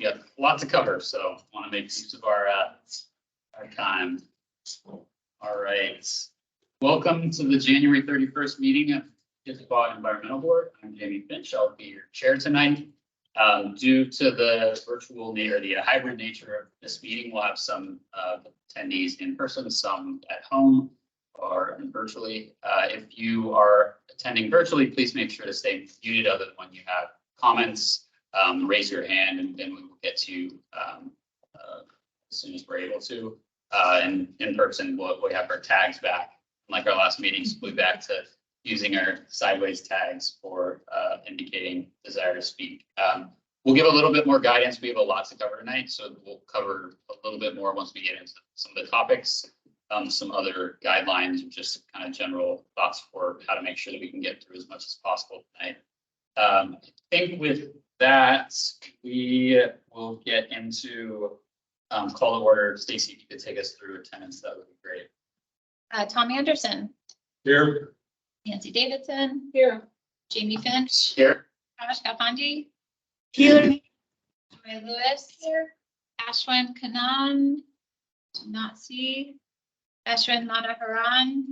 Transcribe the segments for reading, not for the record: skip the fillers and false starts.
we got a lot to cover, so want to make use of our time. All right. Welcome to the January 31st meeting of Issaquah Environmental Board. I'm Jamie Finch. I'll be your chair tonight. Due to the virtual or the hybrid nature of this meeting, we'll have some attendees in person, some at home or virtually. If you are attending virtually, please make sure to stay muted other than when you have comments. Raise your hand and then we will get to you as soon as we're able to. And in person, we'll have our tags back. Like our last meetings, we'll be back to using our sideways tags for indicating desire to speak. We'll give a little bit more guidance. We have a lot to cover tonight, so we'll cover a little bit more once we get into some of the topics, some other guidelines, just kind of general thoughts for how to make sure that we can get through as much as possible tonight. I think with that, we will get into call to order. Stacy, if you could take us through attendance, that would be great. Tom Anderson. Here. Nancy Davidson. Here. Jamie Finch. Here. Raj Kalpandi. Here. Joy Lewis. Here. Ashwin Kanan. Do not see. Ashwin Manoharan.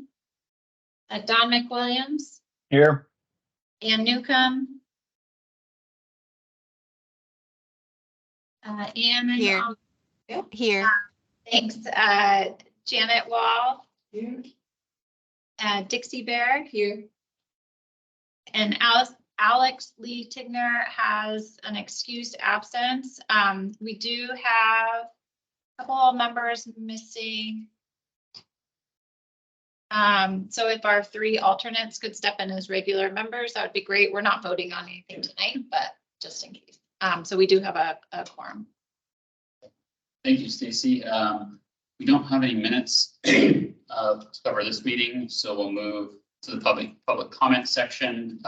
Don McWilliams. Here. Ann Newcomb. Ann. Here. Here. Thanks. Janet Wall. Here. Dixie Bear. Here. And Alex Lee Tigner has an excused absence. We do have a couple of members missing. So if our three alternates could step in as regular members, that would be great. We're not voting on anything tonight, but just in case. So we do have a quorum. Thank you, Stacy. We don't have any minutes to cover this meeting, so we'll move to the public comment section.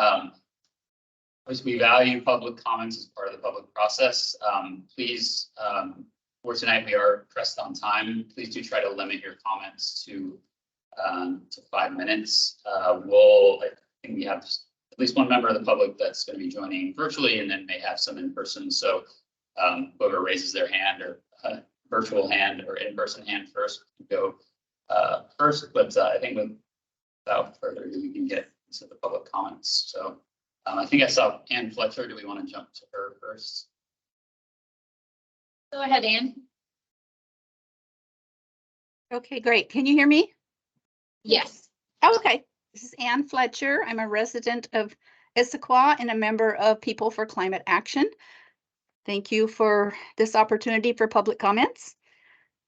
As we value public comments as part of the public process, please, for tonight we are pressed on time. Please do try to limit your comments to 5 minutes. I think we have at least one member of the public that's going to be joining virtually, and then may have some in person. So whoever raises their hand or virtual hand or in-person hand first go first. But I think without further ado, we can get into the public comments. So I think I saw Ann Fletcher. Do we want to jump to her first? Go ahead, Ann. Okay, great. Can you hear me? Yes. Oh, okay. This is Ann Fletcher. I'm a resident of Issaquah and a member of People for Climate Action. Thank you for this opportunity for public comments.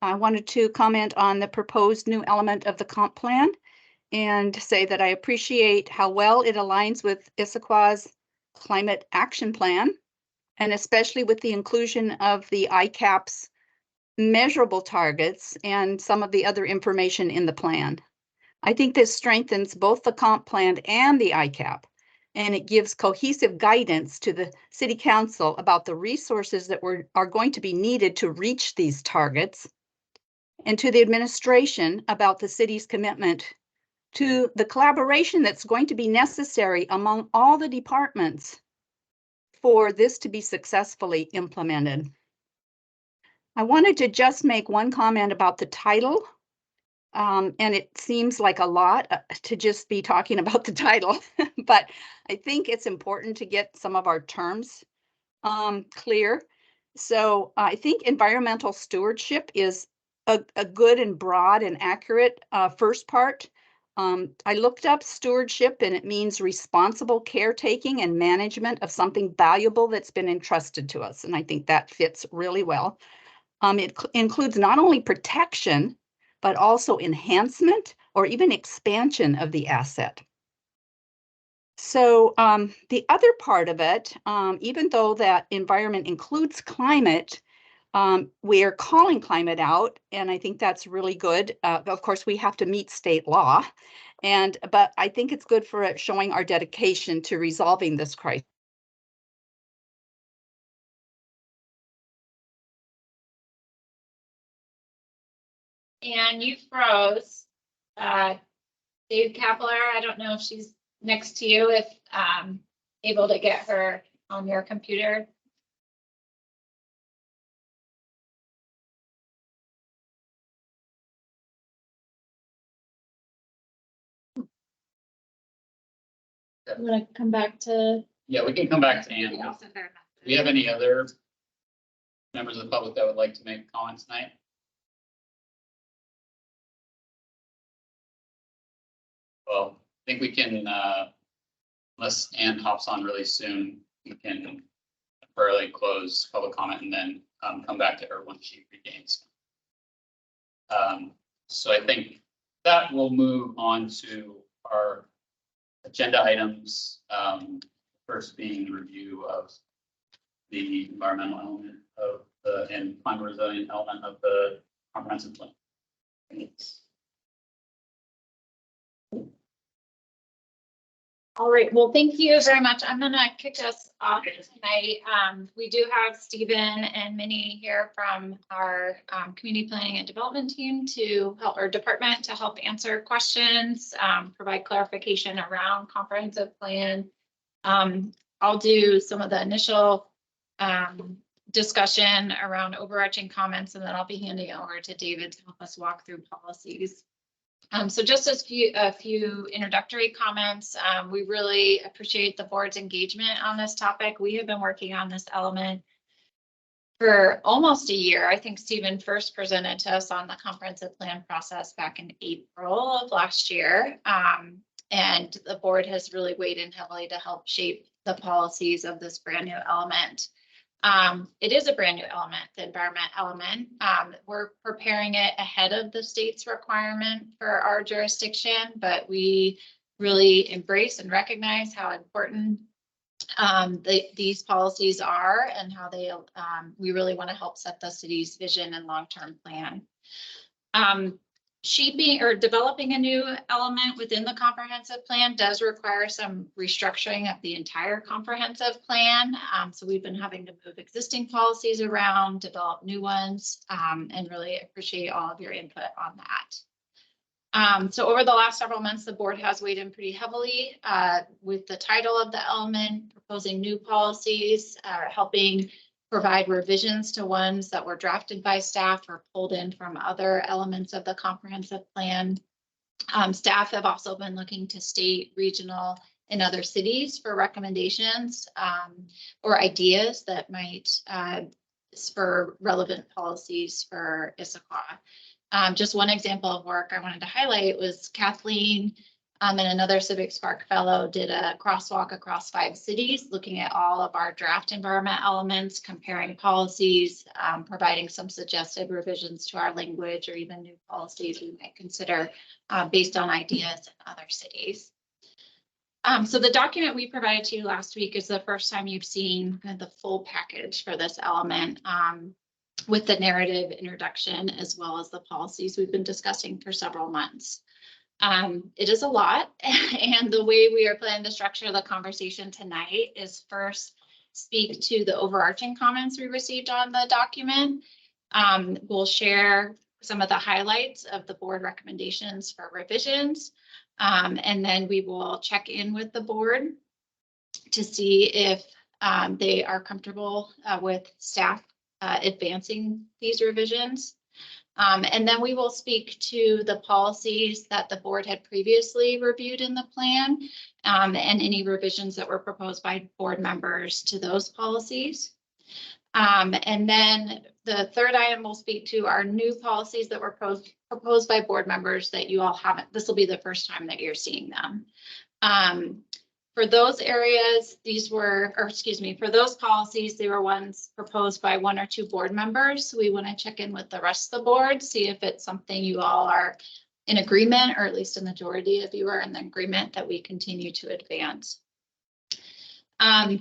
I wanted to comment on the proposed new element of the comp plan and say that I appreciate how well it aligns with Issaquah's climate action plan, and especially with the inclusion of the ICAP's measurable targets and some of the other information in the plan. I think this strengthens both the comp plan and the ICAP, and it gives cohesive guidance to the City Council about the resources that are going to be needed to reach these targets, and to the administration about the city's commitment to the collaboration that's going to be necessary among all the departments for this to be successfully implemented. I wanted to just make one comment about the title. And it seems like a lot to just be talking about the title, but I think it's important to get some of our terms clear. So I think environmental stewardship is a good and broad and accurate first part. I looked up stewardship, and it means responsible caretaking and management of something valuable that's been entrusted to us. And I think that fits really well. It includes not only protection, but also enhancement or even expansion of the asset. So the other part of it, even though that environment includes climate, we are calling climate out, and I think that's really good. Of course, we have to meet state law, but I think it's good for showing our dedication to resolving this crisis. And you froze. Dave Kapler, I don't know if she's next to you, if able to get her on your computer. I'm gonna come back to. Yeah, we can come back to Ann. Yeah. Do we have any other members of the public that would like to make comments tonight? Well, I think we can, unless Ann hops on really soon, we can temporarily close public comment and then come back to her when she regains. So I think that will move on to our agenda items. First being review of the environmental element of the and climate resilient element of the comprehensive plan. All right, well, thank you very much. I'm gonna kick us off tonight. We do have Stephen and Minnie here from our community planning and development team to help, or department to help answer questions, provide clarification around comprehensive plan. I'll do some of the initial discussion around overarching comments, and then I'll be handing it over to David to help us walk through policies. So just a few introductory comments. We really appreciate the board's engagement on this topic. We have been working on this element for almost a year. I think Stephen first presented to us on the comprehensive plan process back in April of last year. And the board has really weighed in heavily to help shape the policies of this brand new element. It is a brand new element, the environment element. We're preparing it ahead of the state's requirement for our jurisdiction, but we really embrace and recognize how important these policies are and how they we really want to help set the city's vision and long-term plan. Shaping or developing a new element within the comprehensive plan does require some restructuring of the entire comprehensive plan. So we've been having to move existing policies around, develop new ones, and really appreciate all of your input on that. So over the last several months, the board has weighed in pretty heavily with the title of the element, proposing new policies, helping provide revisions to ones that were drafted by staff or pulled in from other elements of the comprehensive plan. Staff have also been looking to state, regional, and other cities for recommendations or ideas that might spur relevant policies for Issaquah. Just one example of work I wanted to highlight was Kathleen and another Civic Spark fellow did a crosswalk across 5 cities, looking at all of our draft environment elements, comparing policies, providing some suggested revisions to our language or even new policies we might consider based on ideas in other cities. So the document we provided to you last week is the first time you've seen kind of the full package for this element with the narrative introduction as well as the policies we've been discussing for several months. It is a lot, and the way we are planning to structure the conversation tonight is first speak to the overarching comments we received on the document. We'll share some of the highlights of the board recommendations for revisions, and then we will check in with the board to see if they are comfortable with staff advancing these revisions. And then we will speak to the policies that the board had previously reviewed in the plan and any revisions that were proposed by board members to those policies. And then the third item we'll speak to are new policies that were proposed by board members that you all haven't. This will be the first time that you're seeing them. For those areas, for those policies, they were ones proposed by 1 or 2 board members. We want to check in with the rest of the board, see if it's something you all are in agreement, or at least a majority of you are in agreement that we continue to advance.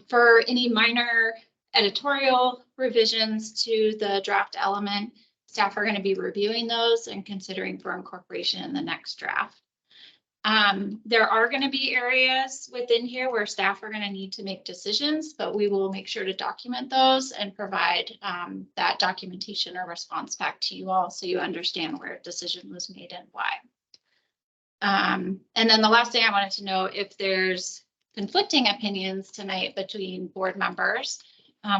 For any minor editorial revisions to the draft element, staff are going to be reviewing those and considering for incorporation in the next draft. There are going to be areas within here where staff are going to need to make decisions, but we will make sure to document those and provide that documentation or response back to you all so you understand where a decision was made and why. And then the last thing I wanted to know, if there's conflicting opinions tonight between board members,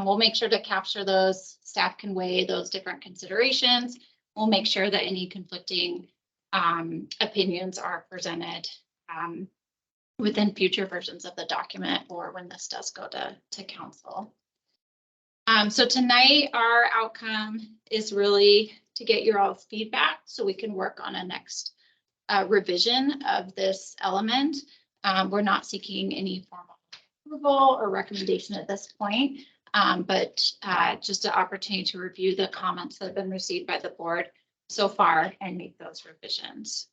we'll make sure to capture those. Staff can weigh those different considerations. We'll make sure that any conflicting opinions are presented within future versions of the document or when this does go to council. So tonight, our outcome is really to get your all's feedback so we can work on a next revision of this element. We're not seeking any formal approval or recommendation at this point, but just an opportunity to review the comments that have been received by the board so far and make those revisions.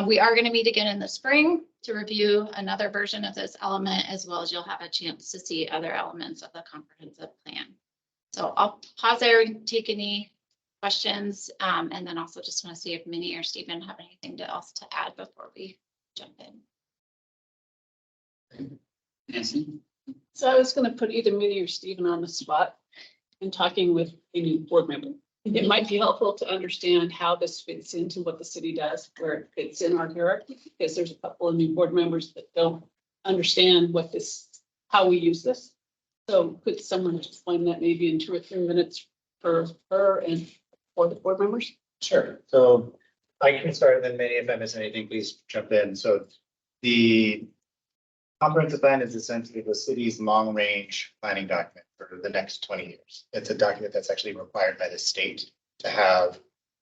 We are going to meet again in the spring to review another version of this element, as well as you'll have a chance to see other elements of the comprehensive plan. So I'll pause there and take any questions. And then also just want to see if Minnie or Stephen have anything else to add before we jump in. Nancy? So I was going to put either Minnie or Stephen on the spot in talking with a new board member. It might be helpful to understand how this fits into what the city does, where it fits in our hierarchy, because there's a couple of new board members that don't understand what this, how we use this. So could someone explain that maybe in 2 or 3 minutes for her and for the board members? Sure. So I can start, and then Minnie, if I miss anything, please jump in. So the comprehensive plan is essentially the city's long-range planning document for the next 20 years. It's a document that's actually required by the state to have,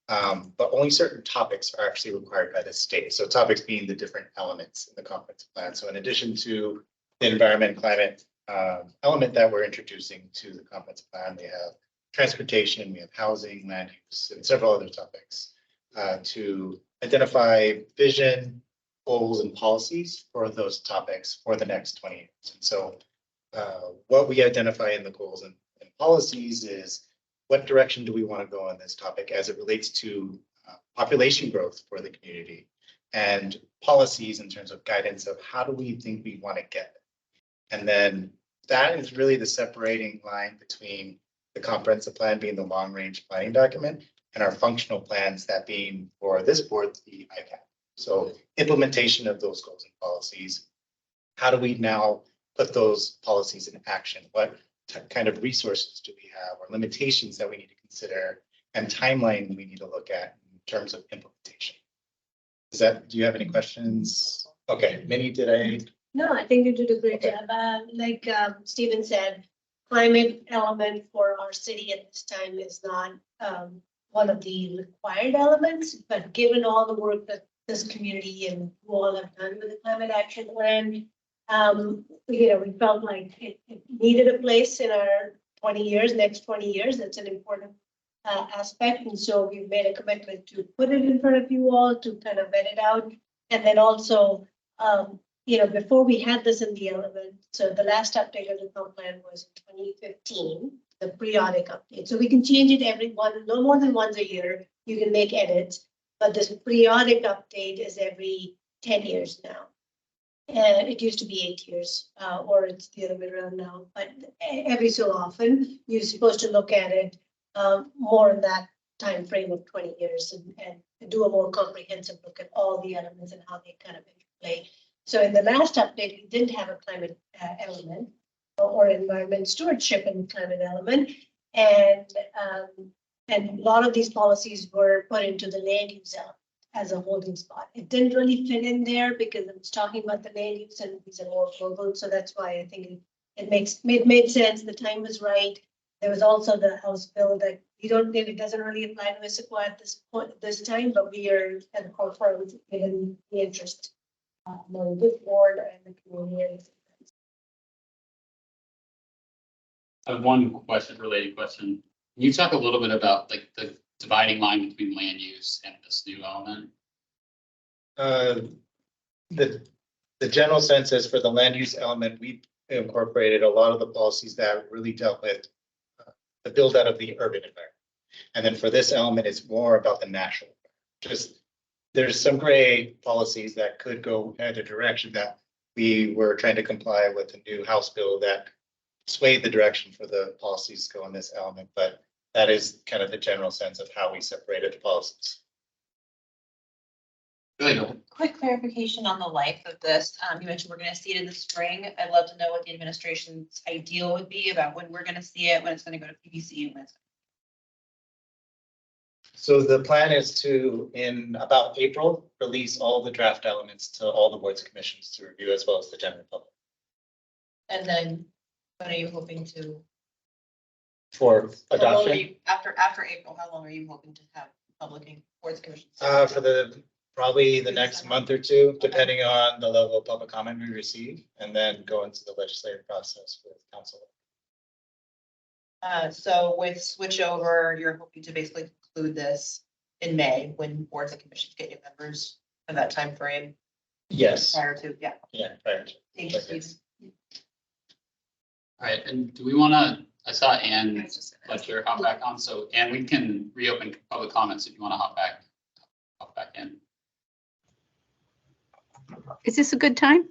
but only certain topics are actually required by the state. So topics being the different elements in the comprehensive plan. So in addition to the environment and climate element that we're introducing to the comprehensive plan, we have transportation, we have housing, land use, and several other topics to identify vision, goals, and policies for those topics for the next 20 years. And so what we identify in the goals and policies is what direction do we want to go on this topic as it relates to population growth for the community, and policies in terms of guidance of how do we think we want to get there. And then that is really the separating line between the comprehensive plan being the long range planning document and our functional plans, that being for this board, the ICAP. So implementation of those goals and policies. How do we now put those policies in action? What kind of resources do we have, or limitations that we need to consider, and timeline we need to look at in terms of implementation? Do you have any questions? Okay, Minnie, did I? No, I think you did a great job. Like Stephen said, climate element for our city at this time is not one of the required elements, but given all the work that this community and you all have done with the climate action plan, we felt like it needed a place in our next 20 years. That's an important aspect. And so we've made a commitment to put it in front of you all to kind of vet it out. And then also, before we had this in the element, so the last update of the comp plan was in 2015, the periodic update. So we can change it no more than once a year. You can make edits, but this periodic update is every 10 years now. And it used to be 8 years, or it's the other way around now, but every so often, you're supposed to look at it more in that time frame of 20 years and do a more comprehensive look at all the elements and how they kind of interplay. So in the last update, we didn't have a climate element or environment stewardship and climate element. And a lot of these policies were put into the land use element as a holding spot. It didn't really fit in there because it was talking about the land use and these are more global. So that's why I think it made sense. The time was right. There was also the House bill that it doesn't really apply to Issaquah at this time, but we are kind of confirmed in the interest among the board and the community. I have one related question. Can you talk a little bit about like the dividing line between land use and this new element? The general sense is for the land use element, we incorporated a lot of the policies that really dealt with the build out of the urban environment. And then for this element, it's more about the natural. Just there's some gray policies that could go in a direction that we were trying to comply with the new House bill that swayed the direction for the policies to go in this element. But that is kind of the general sense of how we separated the policies. Really good. Quick clarification on the life of this. You mentioned we're going to see it in the spring. I'd love to know what the administration's ideal would be about when we're going to see it, when it's going to go to PBC, and when it's. So the plan is to, in about April, release all the draft elements to all the boards and commissions to review, as well as the general public And then when are you hoping to? for how long are adoption. you- After April, how long are you hoping to have public boards commissions? For probably the next month or two, depending on the level of public comment we receive, and then go into the legislative process with council. So with switch over, you're hoping to basically conclude this in May when boards and commissions get new members in that time frame Yes, prior to, yeah. prior to. Thank you, Steve. All right, and do we want to, I saw Ann Fletcher hop back on, so Ann, we can reopen public comments if you want to hop back in. Is this a good time?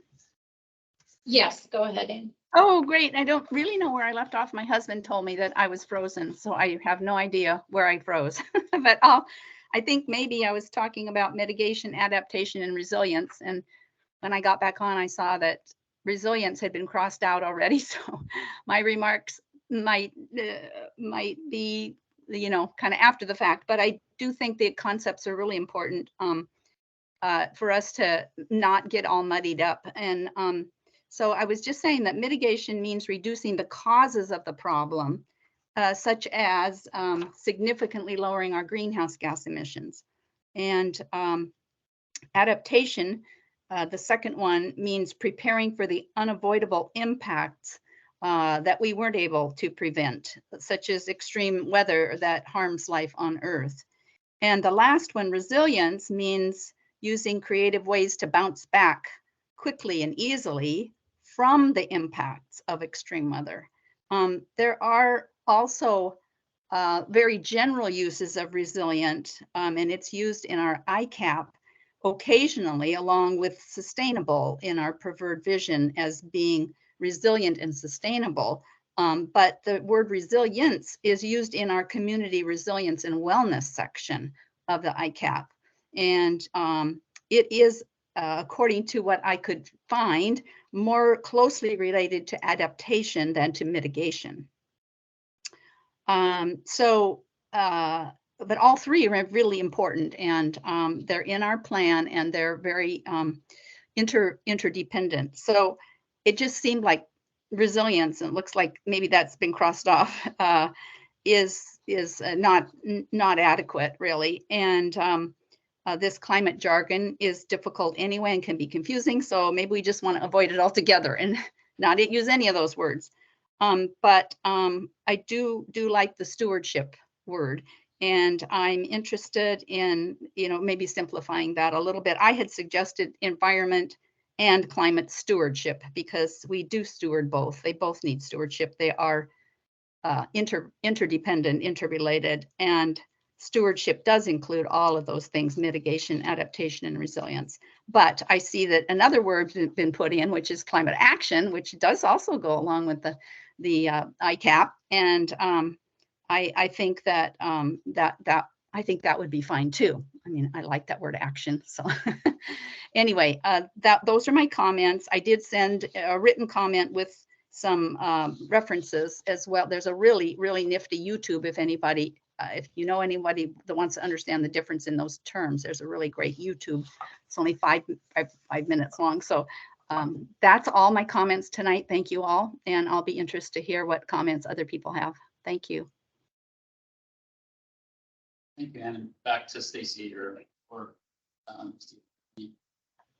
Yes, go ahead, Anne. Oh, great. I don't really know where I left off. My husband told me that I was frozen, so I have no idea where I froze. But I think maybe I was talking about mitigation, adaptation, and resilience. And when I got back on, I saw that resilience had been crossed out already. So my remarks might be, kind of after the fact. But I do think the concepts are really important for us to not get all muddied up. And so I was just saying that mitigation means reducing the causes of the problem, such as significantly lowering our greenhouse gas emissions. And adaptation, the second one, means preparing for the unavoidable impacts that we weren't able to prevent, such as extreme weather that harms life on Earth. And the last one, resilience, means using creative ways to bounce back quickly and easily from the impacts of extreme weather. There are also very general uses of resilient, and it's used in our ICAP occasionally, along with sustainable in our preferred vision as being resilient and sustainable. But the word resilience is used in our community resilience and wellness section of the ICAP. And it is, according to what I could find, more closely related to adaptation than to mitigation. But all three are really important, and they're in our plan, and they're very interdependent. So it just seemed like resilience, and it looks like maybe that's been crossed off, is not adequate, really. And this climate jargon is difficult anyway and can be confusing. So maybe we just want to avoid it altogether and not use any of those words. But I do like the stewardship word, and I'm interested in, maybe simplifying that a little bit. I had suggested environment and climate stewardship because we do steward both. They both need stewardship. They are interdependent, interrelated, and stewardship does include all of those things: mitigation, adaptation, and resilience. But I see that another word's been put in, which is climate action, which does also go along with the ICAP. And I think that I think that would be fine too. I mean, I like that word action. So anyway, those are my comments. I did send a written comment with some references as well. There's a really, really nifty YouTube, if anybody, if you know anybody that wants to understand the difference in those terms, there's a really great YouTube. It's only five minutes long. So that's all my comments tonight. Thank you all. And I'll be interested to hear what comments other people have. Thank you. Thank you, Ann. And back to Stacy or Steve. Can you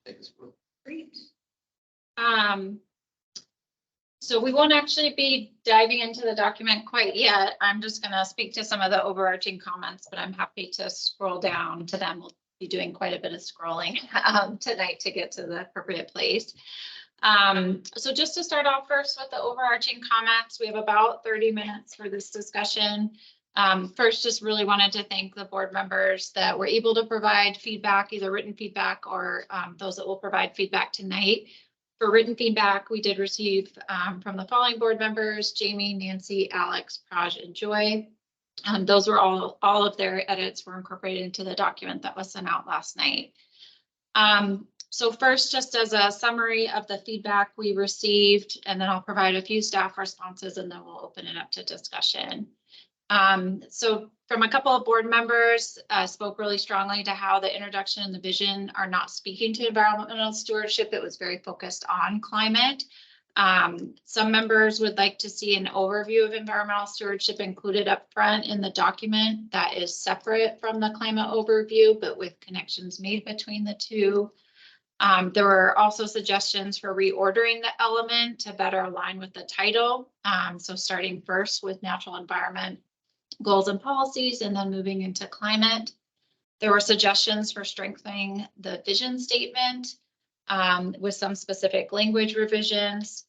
take this forward? Great. So we won't actually be diving into the document quite yet. I'm just going to speak to some of the overarching comments, but I'm happy to scroll down to them. We'll be doing quite a bit of scrolling tonight to get to the appropriate place. So just to start off first with the overarching comments, we have about 30 minutes for this discussion. First, just really wanted to thank the board members that were able to provide feedback, either written feedback or those that will provide feedback tonight. For written feedback, we did receive from the following board members: Jamie, Nancy, Alex, Praj, and Joy. Those were all of their edits were incorporated into the document that was sent out last night. So first, just as a summary of the feedback we received, and then I'll provide a few staff responses, and then we'll open it up to discussion. So from a couple of board members, spoke really strongly to how the introduction and the vision are not speaking to environmental stewardship. It was very focused on climate. Some members would like to see an overview of environmental stewardship included up front in the document that is separate from the climate overview, but with connections made between the two. There were also suggestions for reordering the element to better align with the title. So starting first with natural environment goals and policies, and then moving into climate. There were suggestions for strengthening the vision statement with some specific language revisions.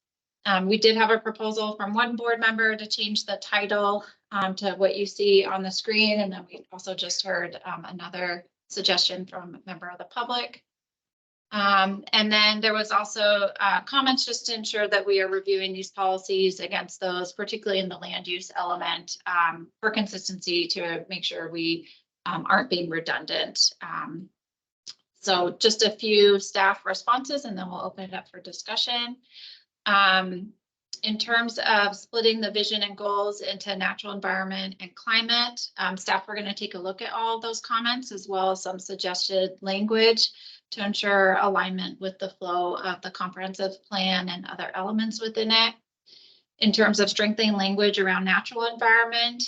We did have a proposal from one board member to change the title to what you see on the screen. And then we also just heard another suggestion from a member of the public. And then there was also comments just to ensure that we are reviewing these policies against those, particularly in the land use element, for consistency to make sure we aren't being redundant. So just a few staff responses, and then we'll open it up for discussion. In terms of splitting the vision and goals into natural environment and climate, staff are going to take a look at all of those comments as well as some suggested language to ensure alignment with the flow of the comprehensive plan and other elements within it. In terms of strengthening language around natural environment,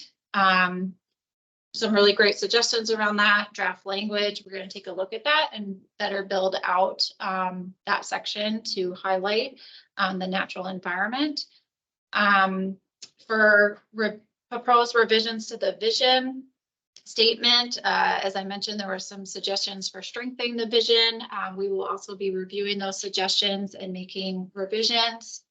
some really great suggestions around that draft language. We're going to take a look at that and better build out that section to highlight the natural environment. For proposed revisions to the vision statement, as I mentioned, there were some suggestions for strengthening the vision. We will also be reviewing those suggestions and making revisions.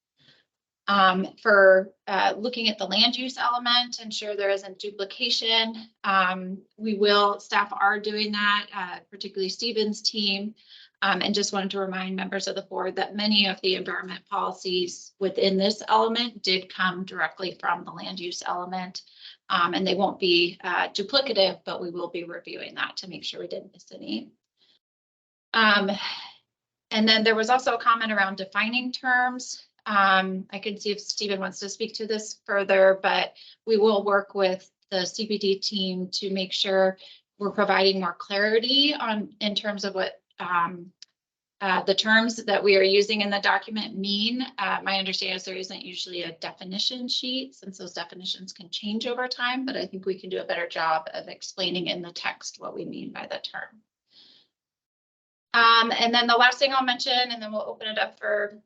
For looking at the land use element, ensure there isn't duplication. Staff are doing that, particularly Stephen's team. And just wanted to remind members of the board that many of the environment policies within this element did come directly from the land use element. And they won't be duplicative, but we will be reviewing that to make sure we didn't miss any. And then there was also a comment around defining terms. I can see if Stephen wants to speak to this further, but we will work with the CPD team to make sure we're providing more clarity in terms of what the terms that we are using in the document mean. My understanding is there isn't usually a definition sheet since those definitions can change over time, but I think we can do a better job of explaining in the text what we mean by the term. And then the last thing I'll mention, and then we'll open it up for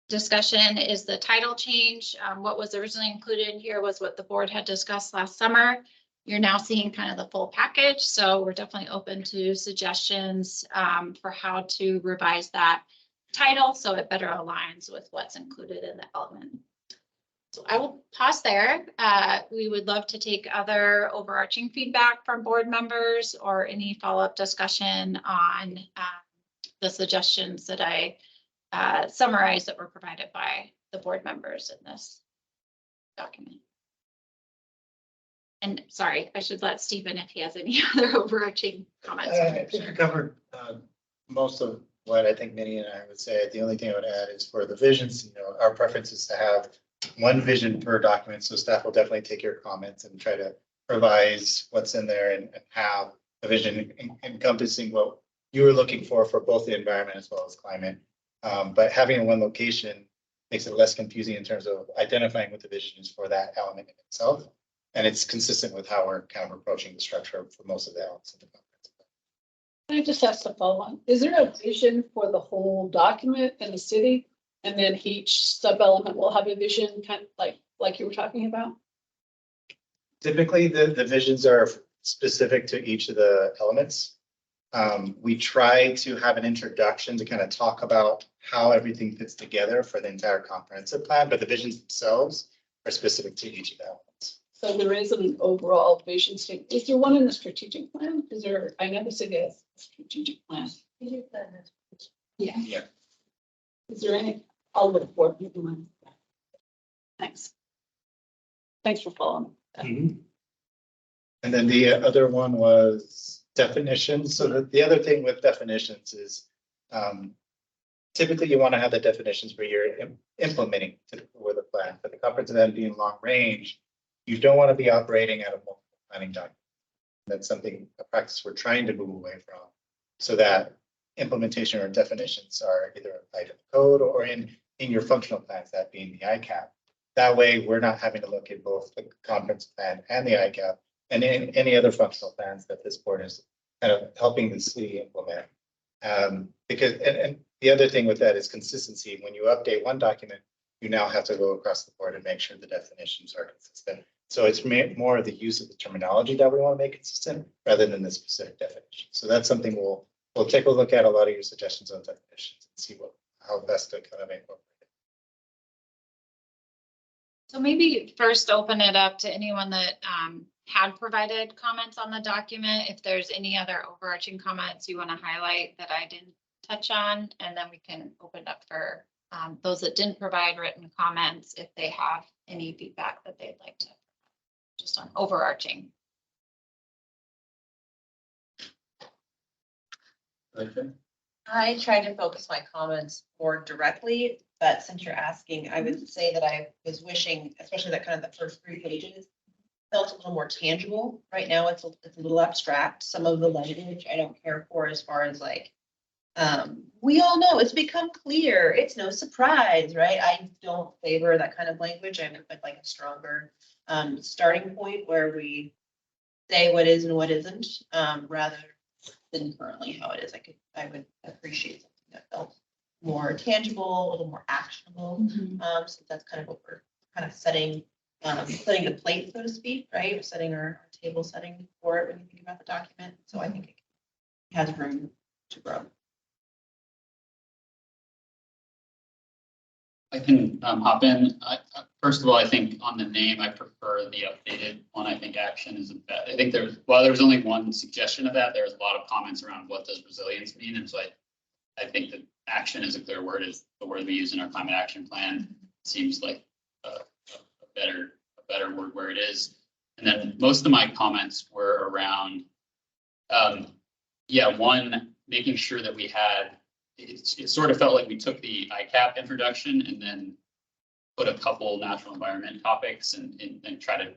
discussion, is the title change. What was originally included in here was what the board had discussed last summer. You're now seeing kind of the full package. So we're definitely open to suggestions for how to revise that title so it better aligns with what's included in the element. So I will pause there. We would love to take other overarching feedback from board members or any follow-up discussion on the suggestions that I summarized that were provided by the board members in this document. And sorry, I should let Stephen if he has any other overarching comments. I think I covered most of what I think Minnie and I would say. The only thing I would add is for the visions, our preference is to have one vision per document. So staff will definitely take your comments and try to revise what's in there and have a vision encompassing what you were looking for both the environment as well as climate. But having it in one location makes it less confusing in terms of identifying what the vision is for that element in itself. And it's consistent with how we're kind of approaching the structure for most of the elements of the conference. Can I just ask a follow-on? Is there a vision for the whole document in the city? And then each sub-element will have a vision kind of like you were talking about? Typically, the visions are specific to each of the elements. We try to have an introduction to kind of talk about how everything fits together for the entire comprehensive plan, but the visions themselves are specific to each of the elements. So there isn't an overall vision statement. Is there one in the strategic plan? Is there, I know the city has a strategic plan. Yeah. Yeah. Is there any, I'll look for it. Thanks. Thanks for following. And then the other one was definitions. So the other thing with definitions is typically you want to have the definitions where you're implementing for the plan. But the comprehensive plan being long range, you don't want to be operating out of multiple planning documents. That's something, a practice we're trying to move away from, so that implementation or definitions are either applied in the code or in your functional plans, that being the ICAP. That way, we're not having to look at both the conference plan and the ICAP and any other functional plans that this board is kind of helping the city implement. Because, and the other thing with that is consistency. When you update one document, you now have to go across the board and make sure the definitions are consistent. So it's more of the use of the terminology that we want to make consistent rather than the specific definition. So that's something we'll take a look at a lot of your suggestions on definitions and see how best to kind of incorporate it. So maybe first open it up to anyone that had provided comments on the document. If there's any other overarching comments you want to highlight that I didn't touch on, and then we can open it up for those that didn't provide written comments if they have any feedback that they'd like to, just on overarching. Okay. I tried to focus my comments more directly, but since you're asking, I would say that I was wishing, especially that kind of the first 3 pages, felt a little more tangible. Right now, it's a little abstract. Some of the language I don't care for, as far as like, we all know it's become clear. It's no surprise, right? I don't favor that kind of language. I'd like a stronger starting point where we say what is and what isn't, rather than currently how it is. I would appreciate something that felt more tangible, a little more actionable. So that's kind of what we're kind of setting the plate, so to speak, right? We're setting our table setting for it when you think about the document. So I think it has room to grow. I can hop in. First of all, I think on the name, I prefer the updated one. I think action is better. I think there was only one suggestion of that. There was a lot of comments around what does resilience mean. And so I think that action is a clear word, is the word we use in our climate action plan. Seems like a better word where it is. And then most of my comments were around, one, making sure that we had, it sort of felt like we took the ICAP introduction and then put a couple natural environment topics and try to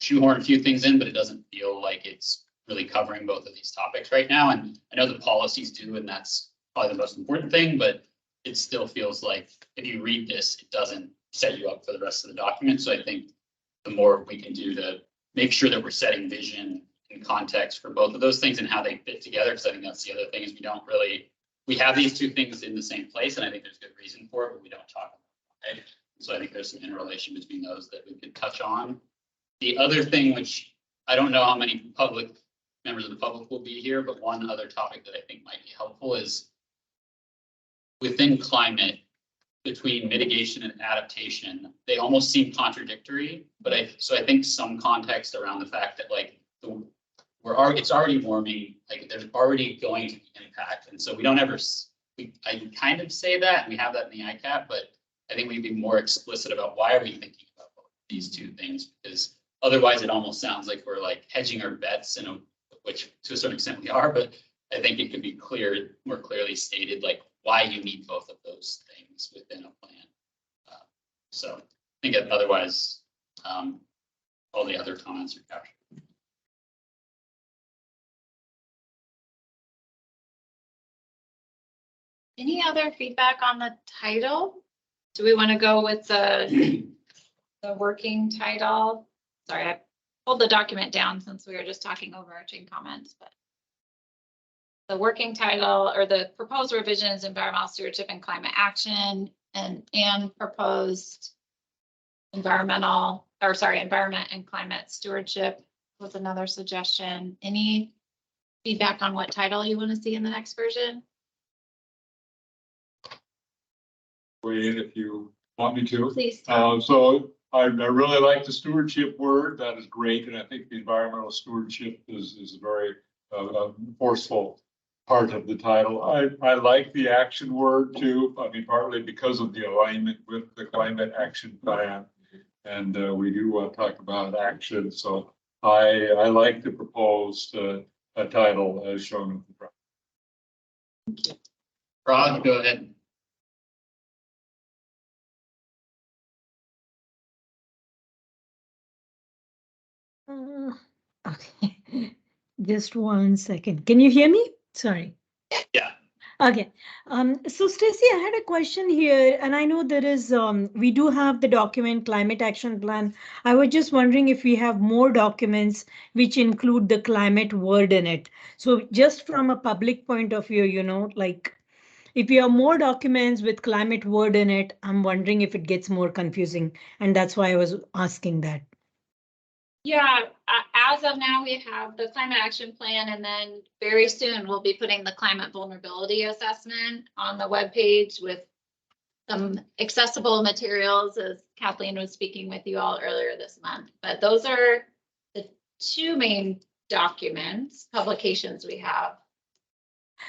shoehorn a few things in, but it doesn't feel like it's really covering both of these topics right now. And I know the policies do, and that's probably the most important thing, but it still feels like if you read this, it doesn't set you up for the rest of the document. So I think the more we can do to make sure that we're setting vision and context for both of those things and how they fit together, because I think that's the other thing is we have these two things in the same place, and I think there's good reason for it, but we don't talk about it. So I think there's some interrelation between those that we could touch on. The other thing, which I don't know how many members of the public will be here, but one other topic that I think might be helpful is within climate, between mitigation and adaptation, they almost seem contradictory, but I think some context around the fact that like it's already warming, like there's already going to be impact. And so we don't ever, I kind of say that, and we have that in the ICAP, but I think we'd be more explicit about why are we thinking about these two things, because otherwise it almost sounds like we're like hedging our bets, which to a certain extent we are, but I think it could be more clearly stated, like why you need both of those things within a plan. So I think otherwise, all the other comments are captured. Any other feedback on the title? Do we want to go with the working title? Sorry, I pulled the document down since we were just talking overarching comments, but the working title or the proposed revision is environmental stewardship and climate action, and proposed environment and climate stewardship was another suggestion. Any feedback on what title you want to see in the next version? Wait, if you want me to. Please. So I really like the stewardship word. That is great. And I think the environmental stewardship is a very forceful part of the title. I like the action word too. I mean, partly because of the alignment with the climate action plan. And we do want to talk about action. So I like the proposed title as shown in the front. Thank you. Rod, go ahead. Okay, just one second. Can you hear me? Sorry. Yeah. Okay. So Stacy, I had a question here, and I know there is, we do have the document Climate Action Plan. I was just wondering if we have more documents which include the climate word in it. So just from a public point of view, like if you have more documents with climate word in it, I'm wondering if it gets more confusing. And that's why I was asking that. Yeah, as of now, we have the climate action plan, and then very soon we'll be putting the climate vulnerability assessment on the webpage with some accessible materials, as Kathleen was speaking with you all earlier this month. But those are the two main documents, publications we have.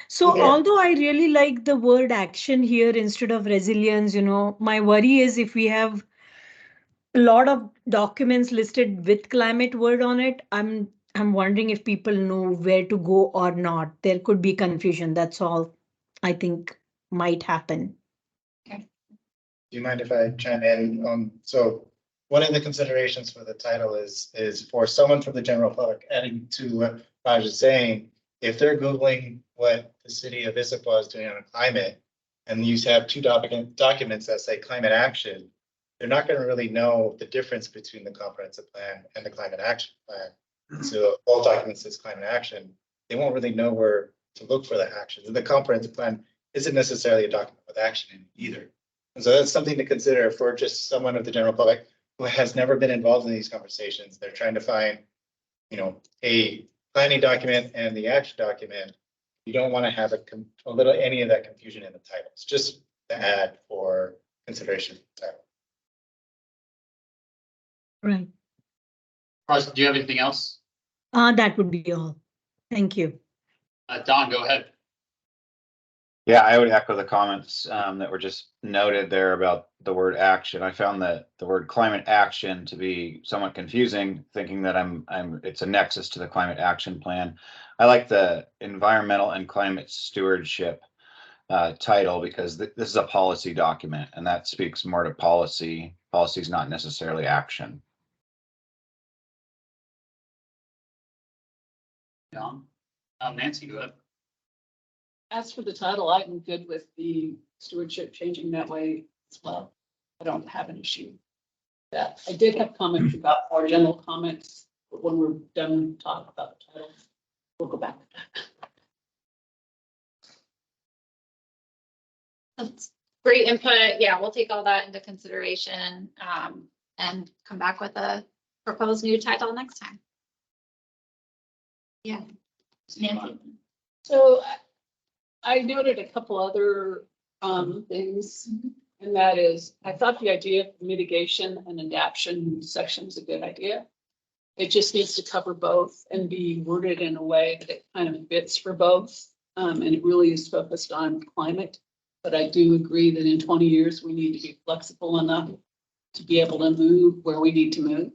So Yeah. although I really like the word action here instead of resilience, my worry is if we have a lot of documents listed with climate word on it, I'm wondering if people know where to go or not. There could be confusion. That's all I think might happen. Do you mind if I chime in? So one of the considerations for the title is for someone from the general public, adding to what Raj is saying, if they're Googling what the city of Issaquah is doing on climate, and you have two documents that say climate action, they're not going to really know the difference between the comprehensive plan and the climate action plan. So all documents says climate action, they won't really know where to look for the actions. And the comprehensive plan isn't necessarily a document with action in it either. And so that's something to consider for just someone of the general public who has never been involved in these conversations. They're trying to find, a planning document and the action document. You don't want to have any of that confusion in the titles, just to add for consideration for the title. Right. Carson, do you have anything else? That would be all. Thank you. Don, go ahead. Yeah, I would echo the comments that were just noted there about the word action. I found that the word climate action to be somewhat confusing, thinking that it's a nexus to the climate action plan. I like the environmental and climate stewardship title because this is a policy document, and that speaks more to policy. Policy is not necessarily action. Don, Nancy, go ahead. As for the title, I'm good with the stewardship changing that way as well. I don't have an issue with that. I did have comments about more general comments, but when we're done talking about the title, we'll go back to that. That's great input. Yeah, we'll take all that into consideration and come back with a proposed new title next time. Yeah. Nancy. So I noted a couple other things, and that is, I thought the idea of mitigation and adaptation section is a good idea. It just needs to cover both and be worded in a way that it kind of fits for both. And it really is focused on climate. But I do agree that in 20 years, we need to be flexible enough to be able to move where we need to move,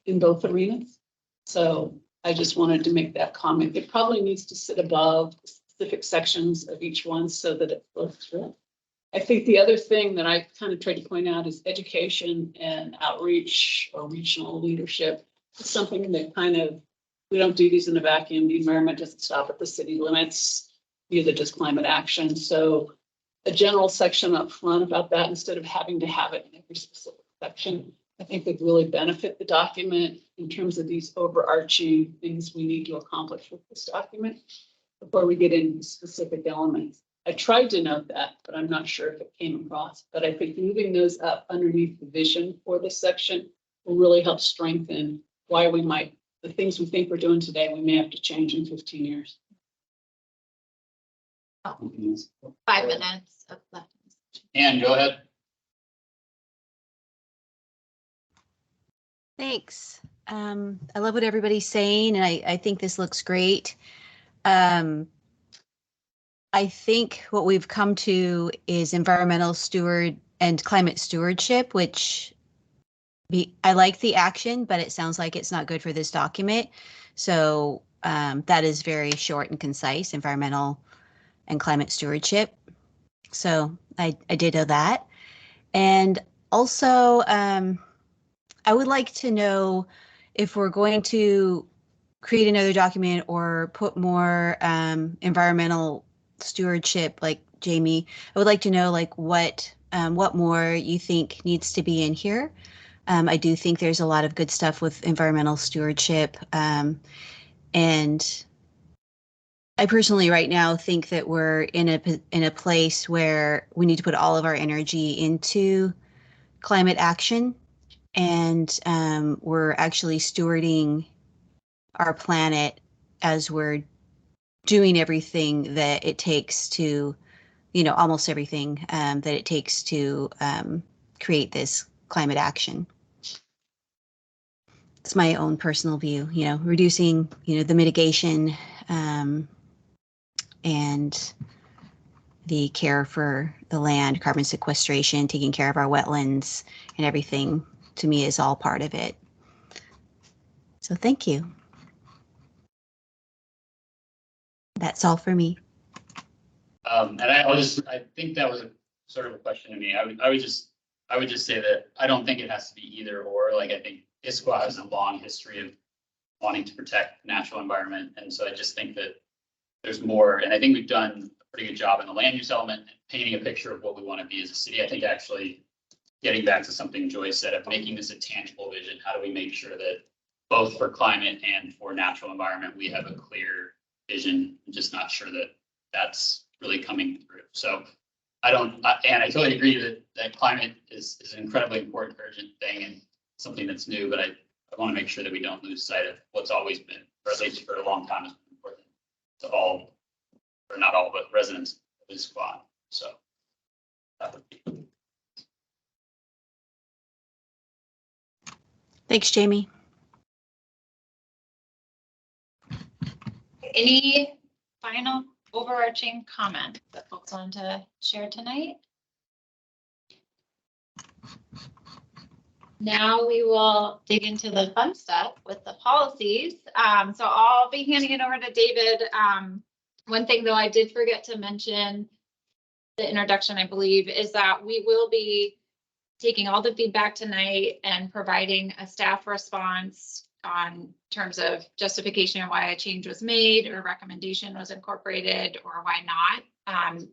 in both arenas. So I just wanted to make that comment. It probably needs to sit above the specific sections of each one so that it flows through. I think the other thing that I kind of tried to point out is education and outreach or regional leadership. It's something that we don't do these in a vacuum. The environment doesn't stop at the city limits, neither does climate action. So a general section up front about that, instead of having to have it in every specific section, I think would really benefit the document in terms of these overarching things we need to accomplish with this document before we get into specific elements. I tried to note that, but I'm not sure if it came across. But I think moving those up underneath the vision for this section will really help strengthen why the things we think we're doing today, we may have to change in 15 years. 5 minutes of left. Ann, go ahead. Thanks. I love what everybody's saying, and I think this looks great. I think what we've come to is environmental steward and climate stewardship, which I like the action, but it sounds like it's not good for this document. So that is very short and concise, environmental and climate stewardship. So I ditto that. And also, I would like to know if we're going to create another document or put more environmental stewardship, like Jamie, I would like to know like what more you think needs to be in here. I do think there's a lot of good stuff with environmental stewardship. And I personally right now think that we're in a place where we need to put all of our energy into climate action, and we're actually stewarding our planet as we're doing everything that it takes to, almost everything that it takes to create this climate action. It's my own personal view, reducing, the mitigation and the care for the land, carbon sequestration, taking care of our wetlands and everything, to me, is all part of it. So thank you. That's all for me. And I think that was a sort of a question to me. I would just say that I don't think it has to be either or. Like, I think Issaquah has a long history of wanting to protect the natural environment. And so I just think that there's more, and I think we've done a pretty good job in the land use element, painting a picture of what we want to be as a city. I think actually getting back to something Joy said of making this a tangible vision. How do we make sure that both for climate and for natural environment, we have a clear vision? I'm just not sure that that's really coming through. So and I totally agree that climate is an incredibly important, urgent thing and something that's new, but I want to make sure that we don't lose sight of what's always been, or at least for a long time, has been important to all, or not all, but residents of Issaquah. So that would be. Thanks, Jamie. Any final overarching comment that folks want to share tonight? Now we will dig into the fun stuff with the policies. So I'll be handing it over to David. One thing though I did forget to mention, the introduction, I believe, is that we will be taking all the feedback tonight and providing a staff response on terms of justification of why a change was made or recommendation was incorporated or why not,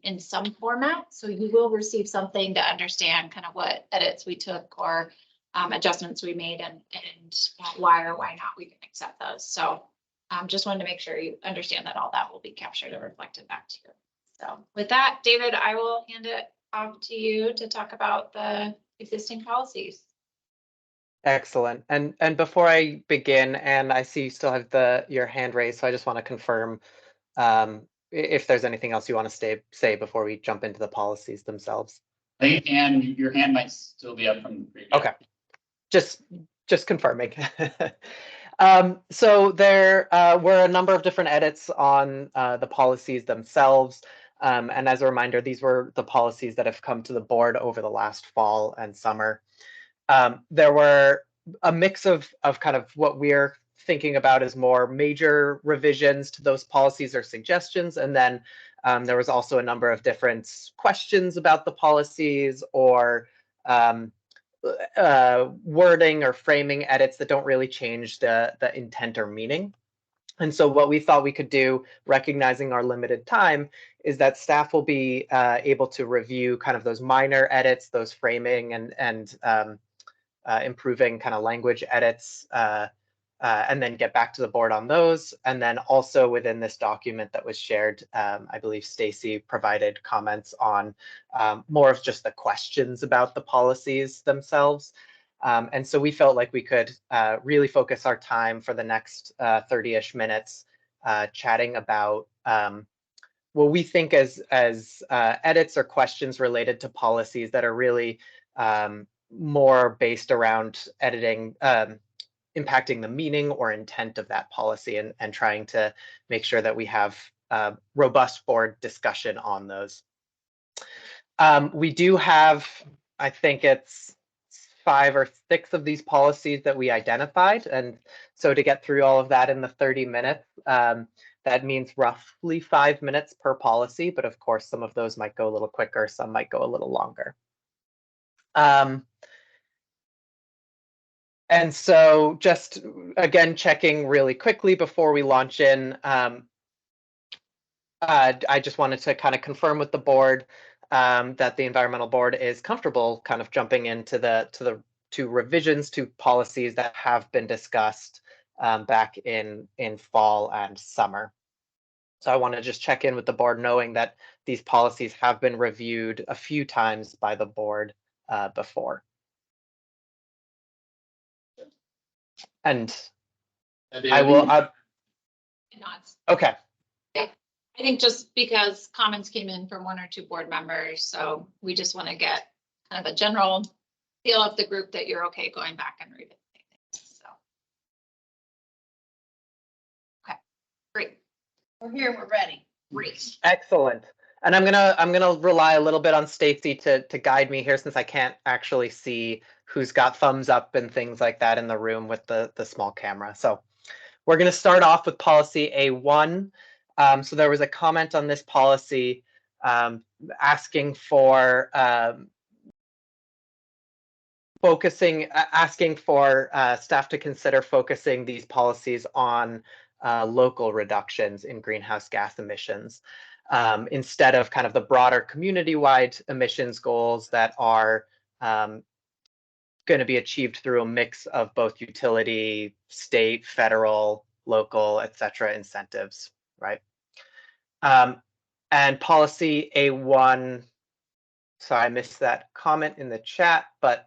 in some format. So you will receive something to understand kind of what edits we took or adjustments we made and why or why not we can accept those. So just wanted to make sure you understand that all that will be captured and reflected back to you. So with that, David, I will hand it off to you to talk about the existing policies. Excellent. And before I begin, and I see you still have your hand raised, so I just want to confirm if there's anything else you want to say before we jump into the policies themselves. And your hand might still be up from the previous. Okay, just confirming. So there were a number of different edits on the policies themselves. And as a reminder, these were the policies that have come to the board over the last fall and summer. There were a mix of kind of what we're thinking about as more major revisions to those policies or suggestions. And then there was also a number of different questions about the policies or wording or framing edits that don't really change the intent or meaning. And so what we thought we could do, recognizing our limited time, is that staff will be able to review kind of those minor edits, those framing and improving kind of language edits, and then get back to the board on those. And then also within this document that was shared, I believe Stacy provided comments on more of just the questions about the policies themselves. And so we felt like we could really focus our time for the next 30-ish minutes chatting about what we think as edits or questions related to policies that are really more based around editing, impacting the meaning or intent of that policy and trying to make sure that we have robust board discussion on those. We do have, I think it's 5 or 6 of these policies that we identified. And so to get through all of that in the 30 minutes, that means roughly 5 minutes per policy, but of course, some of those might go a little quicker, some might go a little longer. And so just again, checking really quickly before we launch in, I just wanted to kind of confirm with the board that the environmental board is comfortable kind of jumping into to revisions to policies that have been discussed back in fall and summer. So I want to just check in with the board, knowing that these policies have been reviewed a few times by the board before. And I will. Nods. Okay. I think just because comments came in from one or two board members, so we just want to get kind of a general feel of the group that you're okay going back and revisiting things. So. Okay, great. We're here, we're ready. Great. Excellent. And I'm gonna rely a little bit on Stacy to guide me here, since I can't actually see who's got thumbs up and things like that in the room with the small camera. So we're gonna start off with policy A1. So there was a comment on this policy asking for asking for staff to consider focusing these policies on local reductions in greenhouse gas emissions instead of kind of the broader community-wide emissions goals that are going to be achieved through a mix of both utility, state, federal, local, etc. incentives, right? And policy A1, sorry, I missed that comment in the chat, but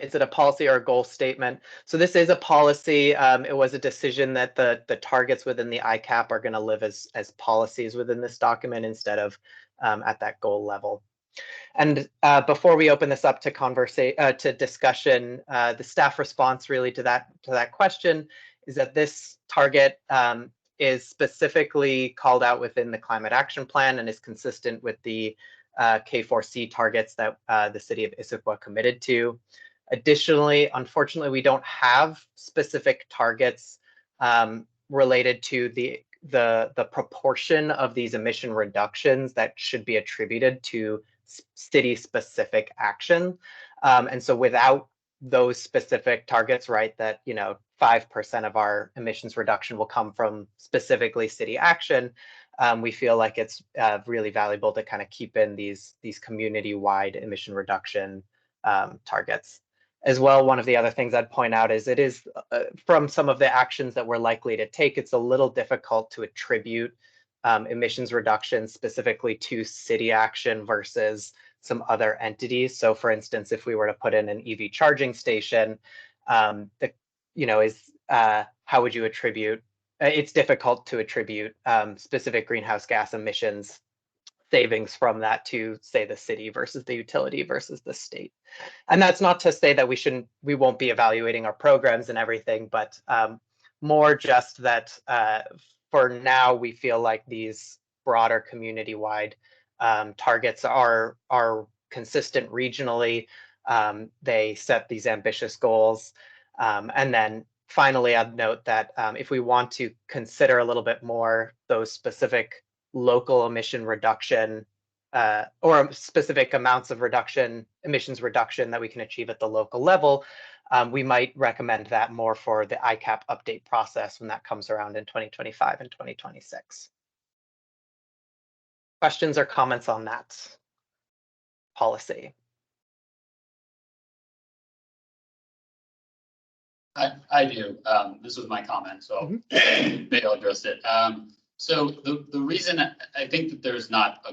is it a policy or a goal statement? So this is a policy. It was a decision that the targets within the ICAP are going to live as policies within this document instead of at that goal level. And before we open this up to discussion, the staff response really to that question is that this target is specifically called out within the climate action plan and is consistent with the K4C targets that the city of Issaquah committed to. Additionally, unfortunately, we don't have specific targets related to the proportion of these emission reductions that should be attributed to city-specific action. And so without those specific targets, right, that 5% of our emissions reduction will come from specifically city action, we feel like it's really valuable to kind of keep in these community-wide emission reduction targets. As well, one of the other things I'd point out is it is from some of the actions that we're likely to take, it's a little difficult to attribute emissions reductions specifically to city action versus some other entities. So for instance, if we were to put in an EV charging station, how would you attribute? It's difficult to attribute specific greenhouse gas emissions savings from that to, say, the city versus the utility versus the state. And that's not to say that we won't be evaluating our programs and everything, but more just that for now, we feel like these broader community-wide targets are consistent regionally. They set these ambitious goals. And then finally, I'd note that if we want to consider a little bit more those specific local emission reduction or specific amounts of emissions reduction that we can achieve at the local level, we might recommend that more for the ICAP update process when that comes around in 2025 and 2026. Questions or comments on that policy? I do. This was my comment, so maybe I'll address it. So the reason I think that there's not